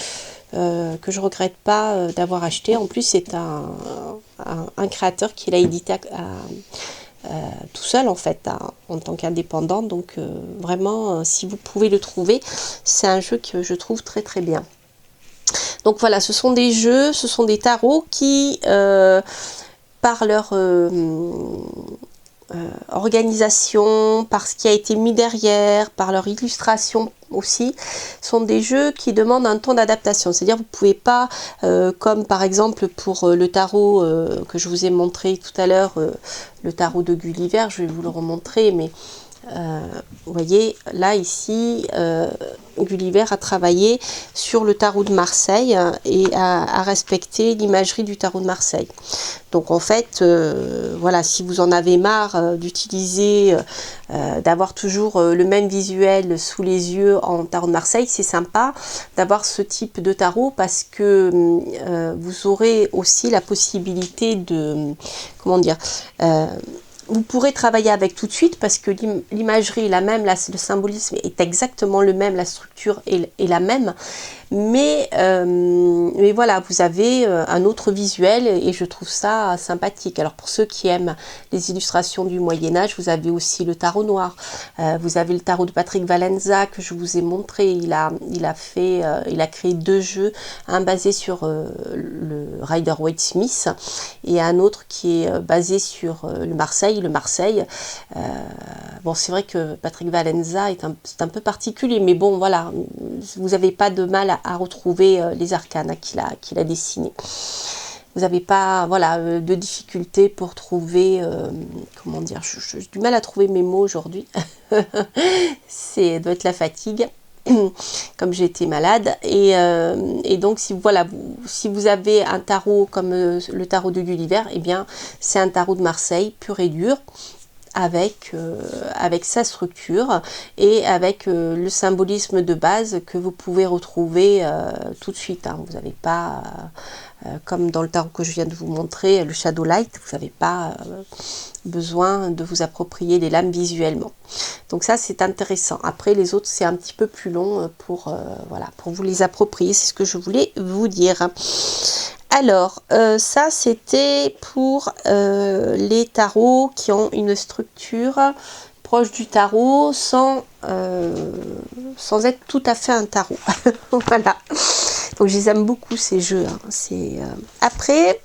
je regrette pas d'avoir acheté. En plus, c'est un créateur qui l'a édité tout seul en fait, en tant qu'indépendant. Donc vraiment, si vous pouvez le trouver, c'est un jeu que je trouve très très bien. Donc voilà, ce sont des jeux, ce sont des tarots qui, par leur organisation, par ce qui a été mis derrière, par leur illustration aussi, sont des jeux qui demandent un temps d'adaptation. C'est-à-dire vous ne pouvez pas, comme par exemple pour le tarot que je vous ai montré tout à l'heure, le tarot de Gulliver, je vais vous le remontrer, mais vous voyez, là ici, Gulliver a travaillé sur le tarot de Marseille et a respecté l'imagerie du tarot de Marseille. Donc en fait, voilà, si vous en avez marre d'utiliser, d'avoir toujours le même visuel sous les yeux en tarot de Marseille, c'est sympa d'avoir ce type de tarot, parce que vous aurez aussi la possibilité de, comment dire, vous pourrez travailler avec tout de suite, parce que l'imagerie est la même, le symbolisme est exactement le même, la structure est la même, mais voilà, vous avez un autre visuel, et je trouve ça sympathique. Alors pour ceux qui aiment les illustrations du Moyen-Âge, vous avez aussi le tarot noir, vous avez le tarot de Patrick Valenza que je vous ai montré. Il a créé 2 jeux, un basé sur le Rider-Waite-Smith et un autre qui est basé sur le Marseille. Bon, c'est vrai que Patrick Valenza c'est un peu particulier, mais bon voilà, vous n'avez pas de mal à retrouver les arcanes qu'il a dessinés. Vous n'avez pas, voilà, de difficulté pour trouver, comment dire, j'ai du mal à trouver mes mots aujourd'hui. Ça doit être la fatigue, comme j'ai été malade. Et donc, si vous avez un tarot comme le tarot de Gulliver, eh bien, c'est un tarot de Marseille pur et dur, avec sa structure et avec le symbolisme de base que vous pouvez retrouver tout de suite. Vous n'avez pas, comme dans le tarot que je viens de vous montrer, le Shadow Light, vous n'avez pas besoin de vous approprier les lames visuellement. Donc ça, c'est intéressant. Après, les autres, c'est un petit peu plus long pour vous les approprier. C'est ce que je voulais vous dire. Alors, ça c'était pour les tarots qui ont une structure proche du tarot sans être tout à fait un tarot. Voilà. Donc je les aime beaucoup ces jeux. Après,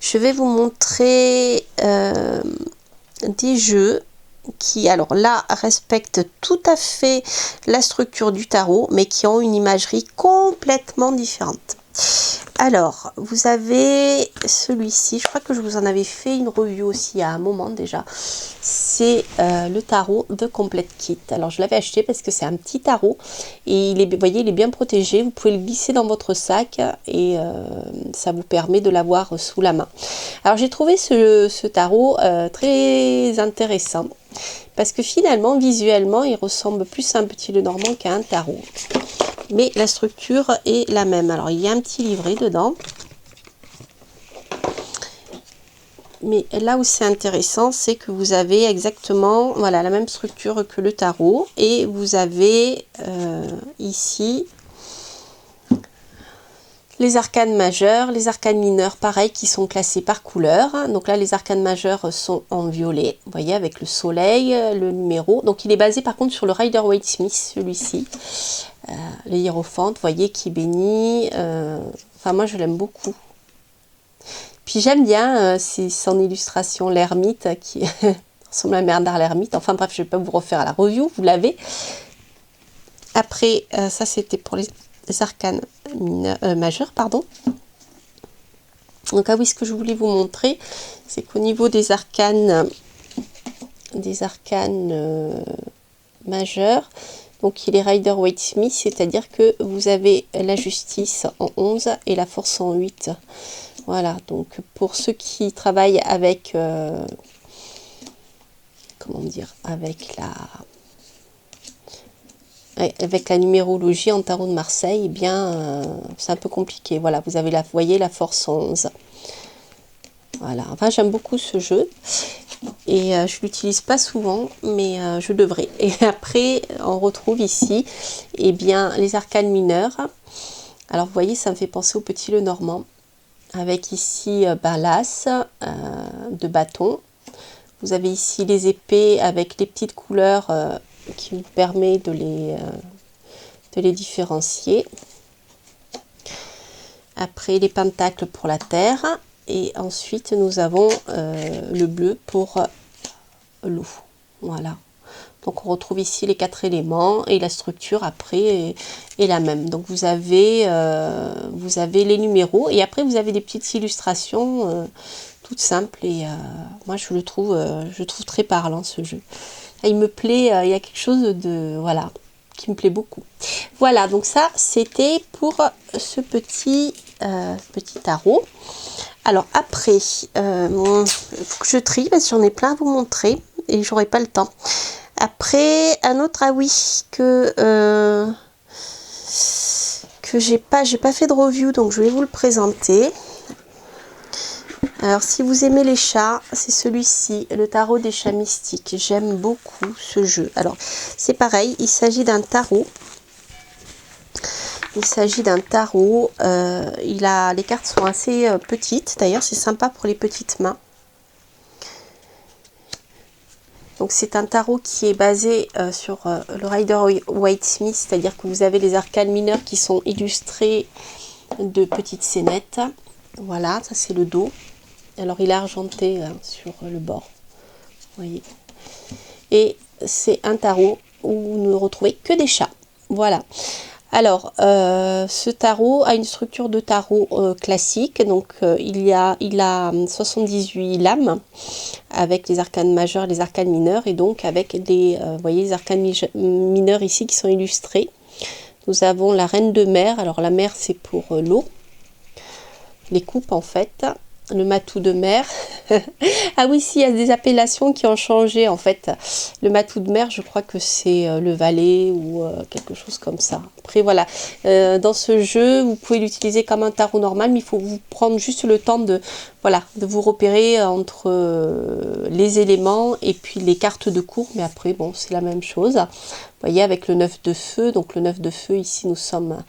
je vais vous montrer des jeux qui, alors là, respectent tout à fait la structure du tarot, mais qui ont une imagerie complètement différente. Alors, vous avez celui-ci, je crois que je vous en avais fait une review aussi il y a un moment déjà. C'est le tarot de Complete Kit. Alors, je l'avais acheté parce que c'est un petit tarot et vous voyez, il est bien protégé. Vous pouvez le glisser dans votre sac et ça vous permet de l'avoir sous la main. Alors, j'ai trouvé ce tarot très intéressant parce que finalement, visuellement, il ressemble plus à un petit Lenormand qu'à un tarot. Mais la structure est la même. Alors, il y a un petit livret dedans. Mais là où c'est intéressant, c'est que vous avez exactement voilà, la même structure que le tarot. Et vous avez ici les arcanes majeures, les arcanes mineures, pareil, qui sont classés par couleur. Donc là, les arcanes majeures sont en violet, vous voyez, avec le soleil, le numéro. Donc il est basé par contre sur le Rider-Waite-Smith, celui-ci. Le hiérophant, vous voyez, qui bénit. Enfin, moi, je l'aime beaucoup. Puis j'aime bien son illustration, l'ermite, qui ressemble à Bernard l'ermite. Enfin bref, je ne vais pas vous refaire à la review, vous l'avez. Après, ça c'était pour les arcanes majeures, pardon. Donc ah oui, ce que je voulais vous montrer, c'est qu'au niveau des arcanes majeures, donc il est Rider-Waite-Smith, c'est-à-dire que vous avez la justice en 11 et la force en 8. Voilà, donc pour ceux qui travaillent avec, comment dire, avec la numérologie en tarot de Marseille, eh bien, c'est un peu compliqué. Voilà, vous avez vous voyez, la force 11. Voilà, enfin, j'aime beaucoup ce jeu. Et je l'utilise pas souvent, mais je devrais. Et après, on retrouve ici, eh bien, les arcanes mineurs. Alors, vous voyez, ça me fait penser au petit Lenormand. Avec ici l'as de bâton. Vous avez ici les épées avec les petites couleurs qui vous permet de les différencier. Après les pentacles pour la terre. Et ensuite nous avons le bleu pour l'eau. Voilà. Donc on retrouve ici les 4 éléments et la structure après est la même. Donc vous avez les numéros et après vous avez des petites illustrations toutes simples et moi je trouve très parlant ce jeu. Il me plaît, il y a quelque chose de voilà qui me plaît beaucoup. Voilà, donc ça c'était pour ce petit tarot. Alors après, faut que je trie parce que j'en ai plein à vous montrer et j'aurai pas le temps. Après, un autre ah oui que j'ai pas fait de review, donc je vais vous le présenter. Alors, si vous aimez les chats, c'est celui-ci, le tarot des chats mystiques. J'aime beaucoup ce jeu. Alors, c'est pareil, il s'agit d'un tarot. Il s'agit d'un tarot. Les cartes sont assez petites. D'ailleurs, c'est sympa pour les petites mains. Donc c'est un tarot qui est basé sur le Rider-Waite-Smith, c'est-à-dire que vous avez les arcanes mineurs qui sont illustrés de petites scénettes. Voilà, ça c'est le dos. Alors il est argenté sur le bord. Vous voyez. Et c'est un tarot où vous ne retrouvez que des chats. Voilà. Alors, ce tarot a une structure de tarot classique, donc il a 78 lames avec les arcanes majeures, les arcanes mineures et donc avec vous voyez les arcanes mineures ici qui sont illustrées. Nous avons la reine de mer, alors la mer c'est pour l'eau, les coupes en fait, le matou de mer. Ah oui, si, il y a des appellations qui ont changé en fait. Le matou de mer, je crois que c'est le valet ou quelque chose comme ça. Après voilà, dans ce jeu, vous pouvez l'utiliser comme un tarot normal, mais il faut vous prendre juste le temps de vous repérer entre les éléments et puis les cartes de cours. Mais après, bon, c'est la même chose. Vous voyez, avec le 9 de feu. Donc le 9 de feu, ici, nous sommes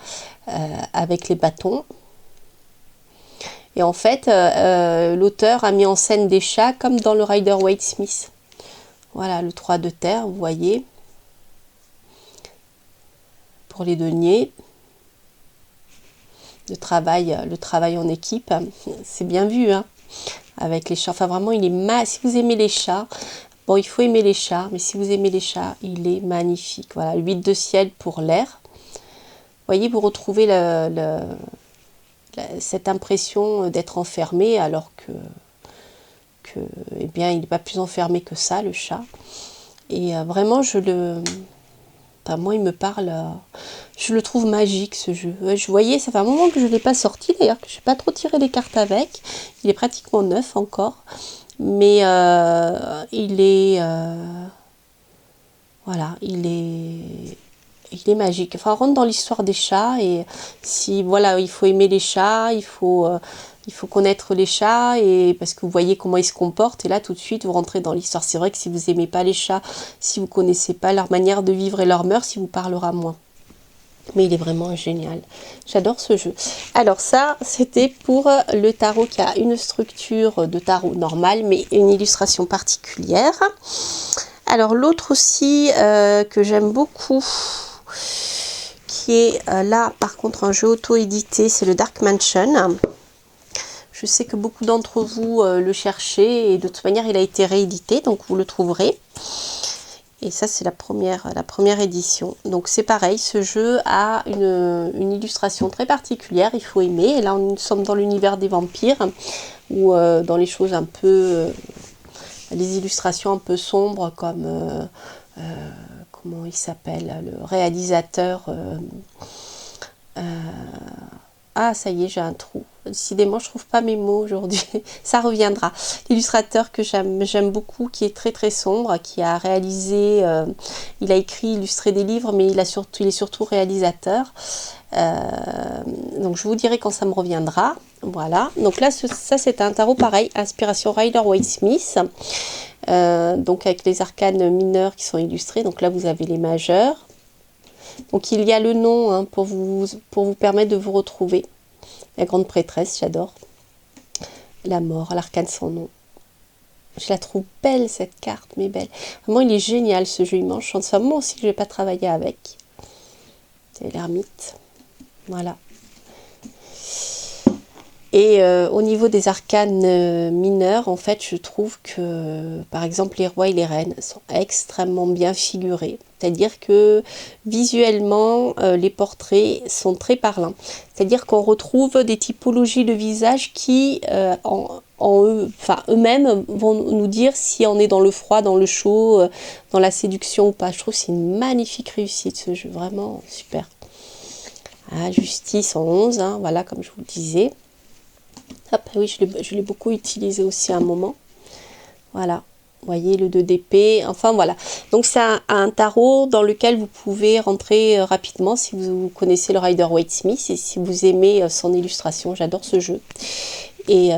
avec les bâtons. Et en fait, l'auteur a mis en scène des chats comme dans le Rider-Waite-Smith. Voilà, le 3 de terre, vous voyez. Pour les deniers. Le travail en équipe, c'est bien vu, hein. avec les chats. Enfin vraiment, il est si vous aimez les chats, bon, il faut aimer les chats, mais si vous aimez les chats, il est magnifique. Voilà, l'huile de ciel pour l'air. Vous voyez, vous retrouvez cette impression d'être enfermé, alors que eh bien, il n'est pas plus enfermé que ça, le chat. Et vraiment, enfin, moi, il me parle. Je le trouve magique, ce jeu. Je voyais, ça fait un moment que je ne l'ai pas sorti, d'ailleurs, que je n'ai pas trop tiré les cartes avec. Il est pratiquement neuf encore. Mais il est... voilà, il est magique. Enfin, on rentre dans l'histoire des chats. Et si, voilà, il faut aimer les chats, il faut connaître les chats, et parce que vous voyez comment ils se comportent, et là tout de suite vous rentrez dans l'histoire. C'est vrai que si vous n'aimez pas les chats, si vous ne connaissez pas leur manière de vivre et leurs mœurs, il vous parlera moins. Mais il est vraiment génial. J'adore ce jeu. Alors ça, c'était pour le tarot qui a une structure de tarot normale, mais une illustration particulière. Alors l'autre aussi que j'aime beaucoup, qui est là par contre un jeu auto-édité, c'est le Dark Mansion. Je sais que beaucoup d'entre vous le cherchez, et de toute manière il a été réédité, donc vous le trouverez. Et ça c'est la première édition. Donc c'est pareil, ce jeu a une illustration très particulière, il faut aimer. Et là nous sommes dans l'univers des vampires, ou dans les choses un peu... les illustrations un peu sombres, comme... comment il s'appelle, le réalisateur... ah, ça y est, j'ai un trou. Décidément, je trouve pas mes mots aujourd'hui. Ça reviendra. L'illustrateur que j'aime beaucoup, qui est très très sombre, qui a réalisé, il a écrit, illustré des livres, mais il est surtout réalisateur. Donc je vous dirai quand ça me reviendra. Voilà. Donc là, ça c'est un tarot pareil, inspiration Rider-Waite-Smith. Donc avec les arcanes mineurs qui sont illustrés. Donc là, vous avez les majeurs. Donc il y a le nom hein, pour vous permettre de vous retrouver. La grande prêtresse, j'adore. La mort, l'arcane sans nom. Je la trouve belle cette carte, mais belle. Vraiment, il est génial ce jeu, il m'enchante. C'est moi aussi que je ne vais pas travailler avec. C'est l'ermite. Voilà. Et au niveau des arcanes mineurs, en fait, je trouve que, par exemple, les rois et les reines sont extrêmement bien figurés. C'est-à-dire que visuellement, les portraits sont très parlants. C'est-à-dire qu'on retrouve des typologies de visage qui, eux-mêmes, vont nous dire si on est dans le froid, dans le chaud, dans la séduction ou pas. Je trouve que c'est une magnifique réussite, ce jeu. Vraiment super. Ah, justice en 11, hein, voilà, comme je vous le disais. Hop, oui, je l'ai beaucoup utilisé aussi à un moment. Voilà. Vous voyez le 2 d'épée, enfin voilà. Donc c'est un tarot dans lequel vous pouvez rentrer rapidement si vous connaissez le Rider-Waite-Smith et si vous aimez son illustration. J'adore ce jeu. Et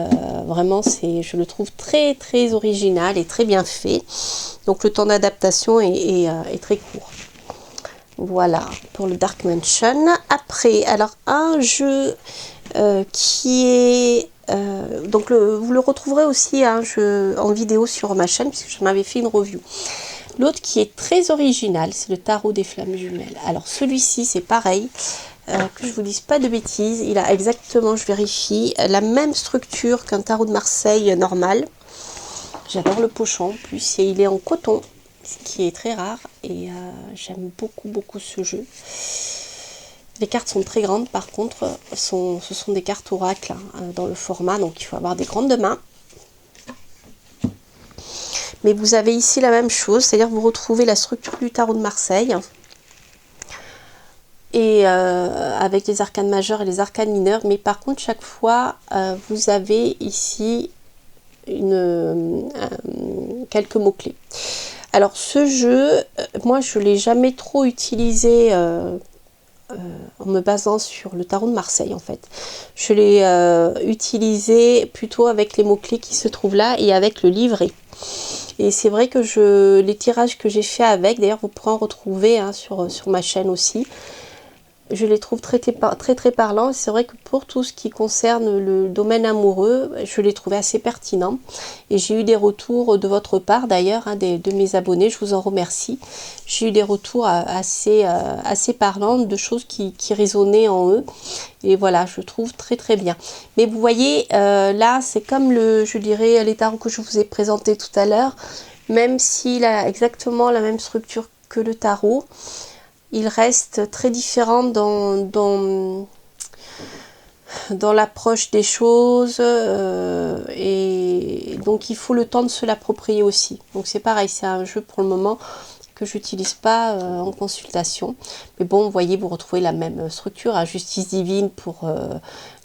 vraiment, je le trouve très très original et très bien fait. Donc le temps d'adaptation est très court. Voilà pour le Dark Mansion. Après, alors un jeu qui est... donc vous le retrouverez aussi hein, en vidéo sur ma chaîne puisque j'en avais fait une review. L'autre qui est très original, c'est le tarot des flammes jumelles. Alors celui-ci c'est pareil, que je vous dise pas de bêtises, il a exactement, je vérifie, la même structure qu'un tarot de Marseille normal. J'adore le pochon en plus, et il est en coton, ce qui est très rare, et j'aime beaucoup ce jeu. Les cartes sont très grandes, par contre, ce sont des cartes oracles hein, dans le format, donc il faut avoir des grandes mains. Mais vous avez ici la même chose, c'est-à-dire vous retrouvez la structure du tarot de Marseille, et avec les arcanes majeures et les arcanes mineures, mais par contre, chaque fois, vous avez ici quelques mots-clés. Alors, ce jeu, moi, je ne l'ai jamais trop utilisé... en me basant sur le tarot de Marseille en fait. Je l'ai utilisé plutôt avec les mots-clés qui se trouvent là et avec le livret. Et c'est vrai que les tirages que j'ai fait avec, d'ailleurs vous pourrez en retrouver hein, sur ma chaîne aussi, je les trouve très parlants. C'est vrai que pour tout ce qui concerne le domaine amoureux, je les trouvais assez pertinents. Et j'ai eu des retours de votre part d'ailleurs, hein, de mes abonnés, je vous en remercie. J'ai eu des retours assez parlants, de choses qui résonnaient en eux. Et voilà, je trouve très bien. Mais vous voyez, là, c'est comme je dirais, les tarots que je vous ai présentés tout à l'heure. Même s'il a exactement la même structure que le tarot, il reste très différent dans l'approche des choses, et donc il faut le temps de se l'approprier aussi. Donc c'est pareil, c'est un jeu pour le moment que j'utilise pas en consultation. Mais bon, vous voyez, vous retrouvez la même structure, à justice divine pour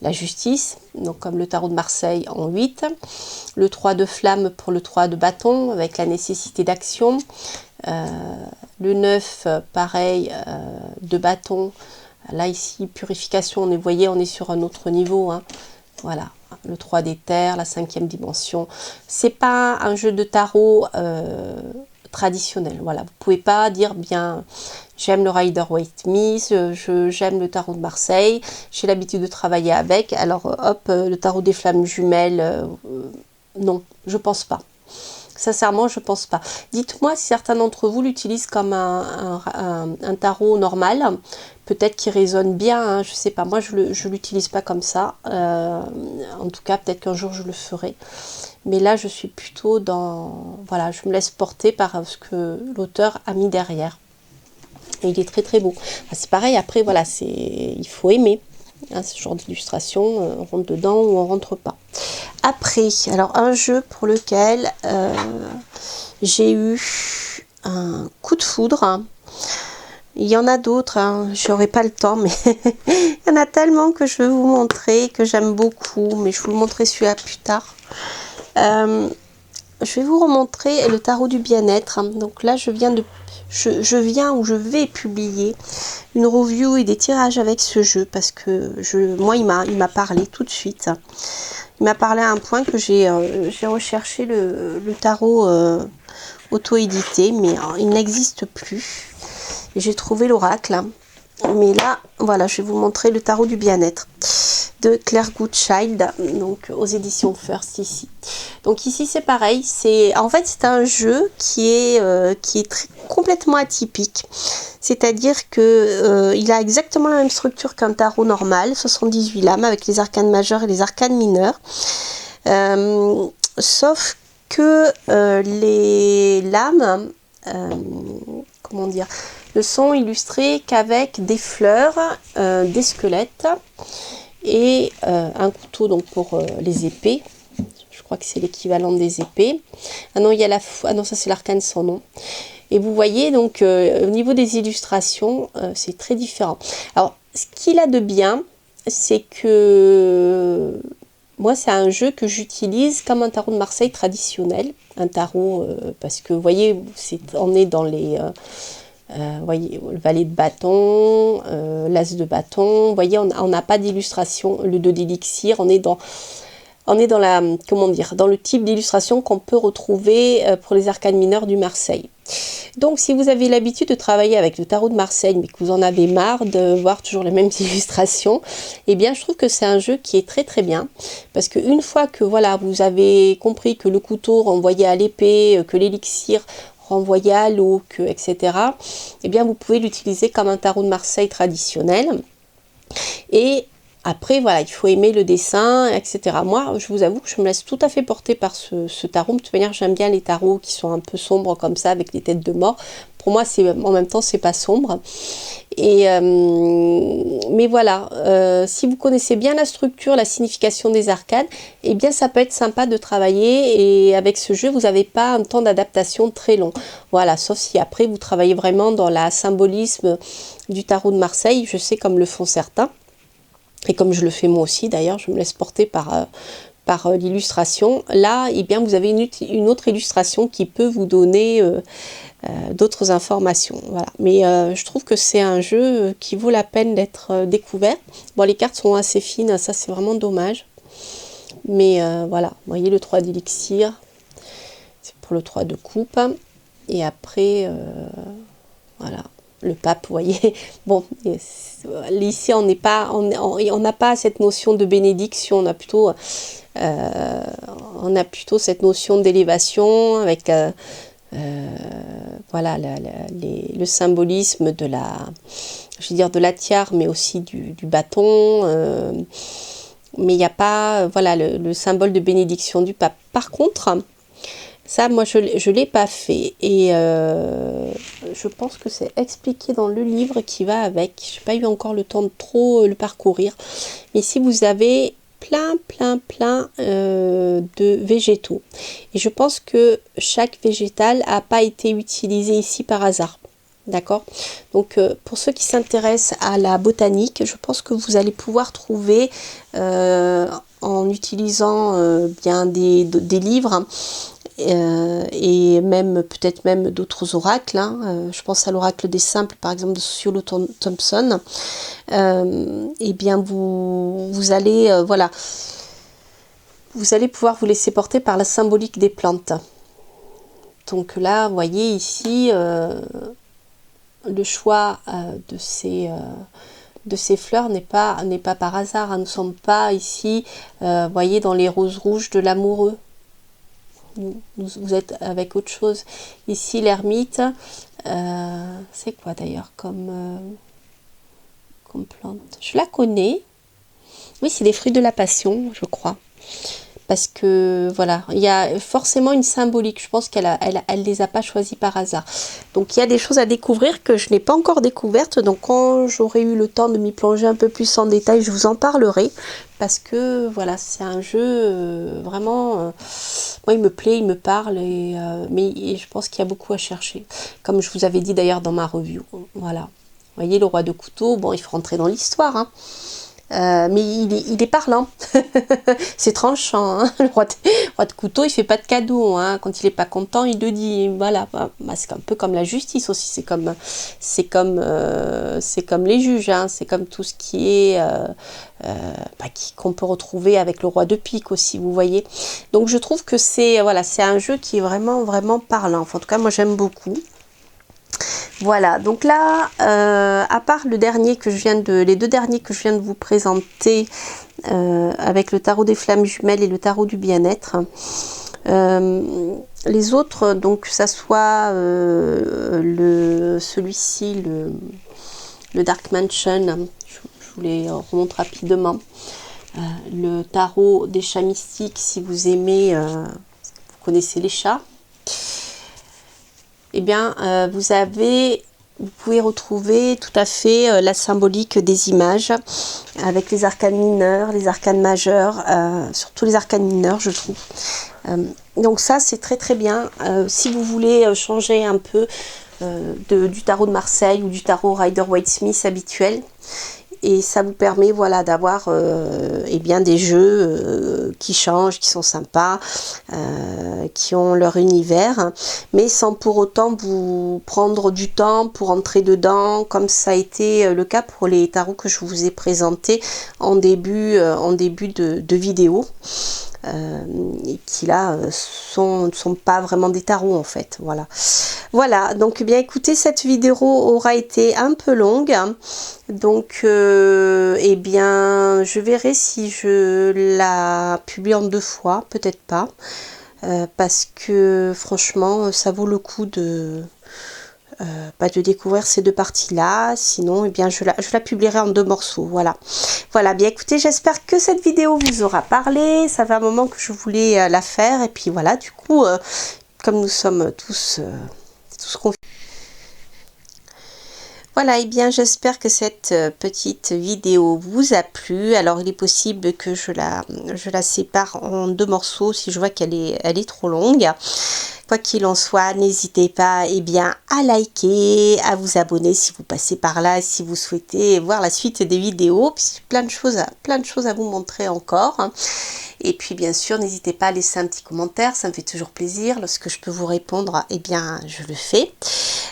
la justice, donc comme le tarot de Marseille en 8. Le 3 de flamme pour le 3 de bâton, avec la nécessité d'action. Le 9, pareil, de bâton. Là, ici, purification, vous voyez, on est sur un autre niveau. Hein. Voilà, le 3 des terres, la 5e dimension. C'est pas un jeu de tarot traditionnel. Voilà, vous pouvez pas dire bien, j'aime le Rider-Waite-Smith, j'aime le tarot de Marseille, j'ai l'habitude de travailler avec. Alors, hop, le tarot des flammes jumelles, non, je pense pas. Sincèrement, je pense pas. Dites-moi si certains d'entre vous l'utilisent comme un tarot normal. Peut-être qu'il résonne bien, hein, je sais pas. Moi, je l'utilise pas comme ça. En tout cas, peut-être qu'un jour, je le ferai. Mais là, je suis plutôt dans... Voilà, je me laisse porter par ce que l'auteur a mis derrière. Et il est très beau. Enfin, c'est pareil, après, voilà, il faut aimer. Hein, ce genre d'illustration, on rentre dedans ou on rentre pas. Après, alors un jeu pour lequel j'ai eu un coup de foudre. Hein. Il y en a d'autres, hein. J'aurai pas le temps, mais il y en a tellement que je veux vous montrer, que j'aime beaucoup, mais je vous le montrerai celui-là plus tard. Je vais vous remontrer le tarot du bien-être. Donc là, je vais publier une review et des tirages avec ce jeu parce que moi, il m'a parlé tout de suite. Il m'a parlé à un point que j'ai recherché le tarot auto-édité, mais il n'existe plus. Et j'ai trouvé l'oracle. Mais là, voilà, je vais vous montrer le tarot du bien-être de Claire Goodchild, donc aux éditions First ici. Donc ici c'est pareil, en fait c'est un jeu qui est complètement atypique. C'est-à-dire que il a exactement la même structure qu'un tarot normal, 78 lames avec les arcanes majeures et les arcanes mineures. Sauf que les lames, comment dire, ne sont illustrées qu'avec des fleurs, des squelettes et un couteau donc pour les épées. Je crois que c'est l'équivalent des épées. Ah non, il y a ah non, ça c'est l'arcane sans nom. Et vous voyez donc au niveau des illustrations, c'est très différent. Alors, ce qu'il a de bien, c'est que moi, c'est un jeu que j'utilise comme un tarot de Marseille traditionnel. Un tarot, parce que vous voyez, on est dans les... voyez, le valet de bâton, l'as de bâton. Vous voyez, on n'a pas d'illustration, le 2 d'élixir. On est dans la, comment dire, dans le type d'illustration qu'on peut retrouver pour les arcanes mineures du Marseille. Donc, si vous avez l'habitude de travailler avec le tarot de Marseille, mais que vous en avez marre de voir toujours les mêmes illustrations, eh bien, je trouve que c'est un jeu qui est très bien. Parce qu'une fois que, voilà, vous avez compris que le couteau renvoyait à l'épée, que l'élixir renvoyait à l'eau, etc., eh bien, vous pouvez l'utiliser comme un tarot de Marseille traditionnel. Et après, voilà, il faut aimer le dessin, etc. Moi, je vous avoue que je me laisse tout à fait porter par ce tarot. De toute manière, j'aime bien les tarots qui sont un peu sombres comme ça, avec des têtes de mort. Pour moi, en même temps, c'est pas sombre. Et mais voilà, si vous connaissez bien la structure, la signification des arcanes, eh bien, ça peut être sympa de travailler. Et avec ce jeu, vous n'avez pas un temps d'adaptation très long. Voilà, sauf si après, vous travaillez vraiment dans la symbolisme du tarot de Marseille. Je sais comme le font certains. Et comme je le fais moi aussi, d'ailleurs, je me laisse porter par l'illustration. Là, eh bien, vous avez une autre illustration qui peut vous donner d'autres informations. Voilà. Mais je trouve que c'est un jeu qui vaut la peine d'être découvert. Bon, les cartes sont assez fines, ça c'est vraiment dommage. Mais voilà, vous voyez le 3 d'élixir, c'est pour le 3 de coupe. Et après, voilà. le pape, vous voyez. Bon, ici on n'est pas, on n'a pas cette notion de bénédiction, on a plutôt cette notion d'élévation avec voilà le symbolisme de la, je veux dire de la tiare, mais aussi du bâton. Mais il n'y a pas, voilà, le symbole de bénédiction du pape. Par contre, ça, moi, je ne l'ai pas fait. Et je pense que c'est expliqué dans le livre qui va avec. Je n'ai pas eu encore le temps de trop le parcourir. Mais si vous avez plein de végétaux. Et je pense que chaque végétal n'a pas été utilisé ici par hasard. D'accord? Donc, pour ceux qui s'intéressent à la botanique, je pense que vous allez pouvoir trouver, en utilisant bien des livres, et même peut-être même d'autres oracles, hein. Je pense à l'oracle des simples, par exemple, de Sociolo Thompson. Et bien, vous allez, voilà, vous allez pouvoir vous laisser porter par la symbolique des plantes. Donc là, vous voyez ici... le choix de ces fleurs n'est pas par hasard. Nous ne sommes pas ici, voyez, dans les roses rouges de l'amoureux. Vous êtes avec autre chose. Ici, l'ermite, c'est quoi d'ailleurs comme plante? Je la connais. Oui, c'est les fruits de la passion, je crois. Parce que, voilà, il y a forcément une symbolique. Je pense qu'elle les a pas choisis par hasard. Donc, il y a des choses à découvrir que je n'ai pas encore découvertes. Donc, quand j'aurai eu le temps de m'y plonger un peu plus en détail, je vous en parlerai. Parce que, voilà, c'est un jeu vraiment... moi, il me plaît, il me parle. Mais je pense qu'il y a beaucoup à chercher. Comme je vous avais dit d'ailleurs dans ma review. Voilà. Vous voyez, le roi de couteau, bon, il faut rentrer dans l'histoire, hein. Mais il est parlant. C'est tranchant, hein. Le roi de couteau, il fait pas de cadeau, hein. Quand il est pas content, il le dit. Voilà, bah, c'est un peu comme la justice aussi. C'est comme les juges, hein. C'est comme tout ce qui est qu'on peut retrouver avec le roi de pique aussi, vous voyez. Donc je trouve que c'est un jeu qui est vraiment parlant. Enfin, en tout cas, moi j'aime beaucoup. Voilà, donc là, à part les deux derniers que je viens de vous présenter, avec le tarot des flammes jumelles et le tarot du bien-être, les autres, donc que ça soit celui-ci, le Dark Mansion, je vous les remonte rapidement, le tarot des chats mystiques, si vous aimez, vous connaissez les chats. Eh bien, vous pouvez retrouver tout à fait la symbolique des images avec les arcanes mineurs, les arcanes majeurs, surtout les arcanes mineurs, je trouve. Donc ça, c'est très bien. Si vous voulez changer un peu du tarot de Marseille ou du tarot Rider-Waite-Smith habituel, et ça vous permet, voilà, d'avoir des jeux qui changent, qui sont sympas, qui ont leur univers, mais sans pour autant vous prendre du temps pour entrer dedans, comme ça a été le cas pour les tarots que je vous ai présentés en début de vidéo. Et qui là ne sont pas vraiment des tarots en fait. Voilà, donc bien écoutez, cette vidéo aura été un peu longue, donc eh bien je verrai si je la publie en 2 fois, peut-être pas, parce que franchement ça vaut le coup de découvrir ces 2 parties-là. Sinon, eh bien, je la publierai en 2 morceaux. Voilà, bien écoutez, j'espère que cette vidéo vous aura parlé. Ça fait un moment que je voulais la faire. Et puis voilà, du coup, comme nous sommes tous confinés. Voilà, et bien j'espère que cette petite vidéo vous a plu. Alors il est possible que je la sépare en 2 morceaux si je vois qu'elle est trop longue. Quoi qu'il en soit, n'hésitez pas à liker, à vous abonner si vous passez par là, si vous souhaitez voir la suite des vidéos. Puis plein de choses à vous montrer encore. Et puis bien sûr, n'hésitez pas à laisser un petit commentaire, ça me fait toujours plaisir. Lorsque je peux vous répondre, eh bien je le fais.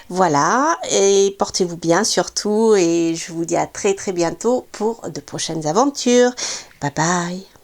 Voilà, et portez-vous bien surtout, et je vous dis à très bientôt pour de prochaines aventures. Bye bye.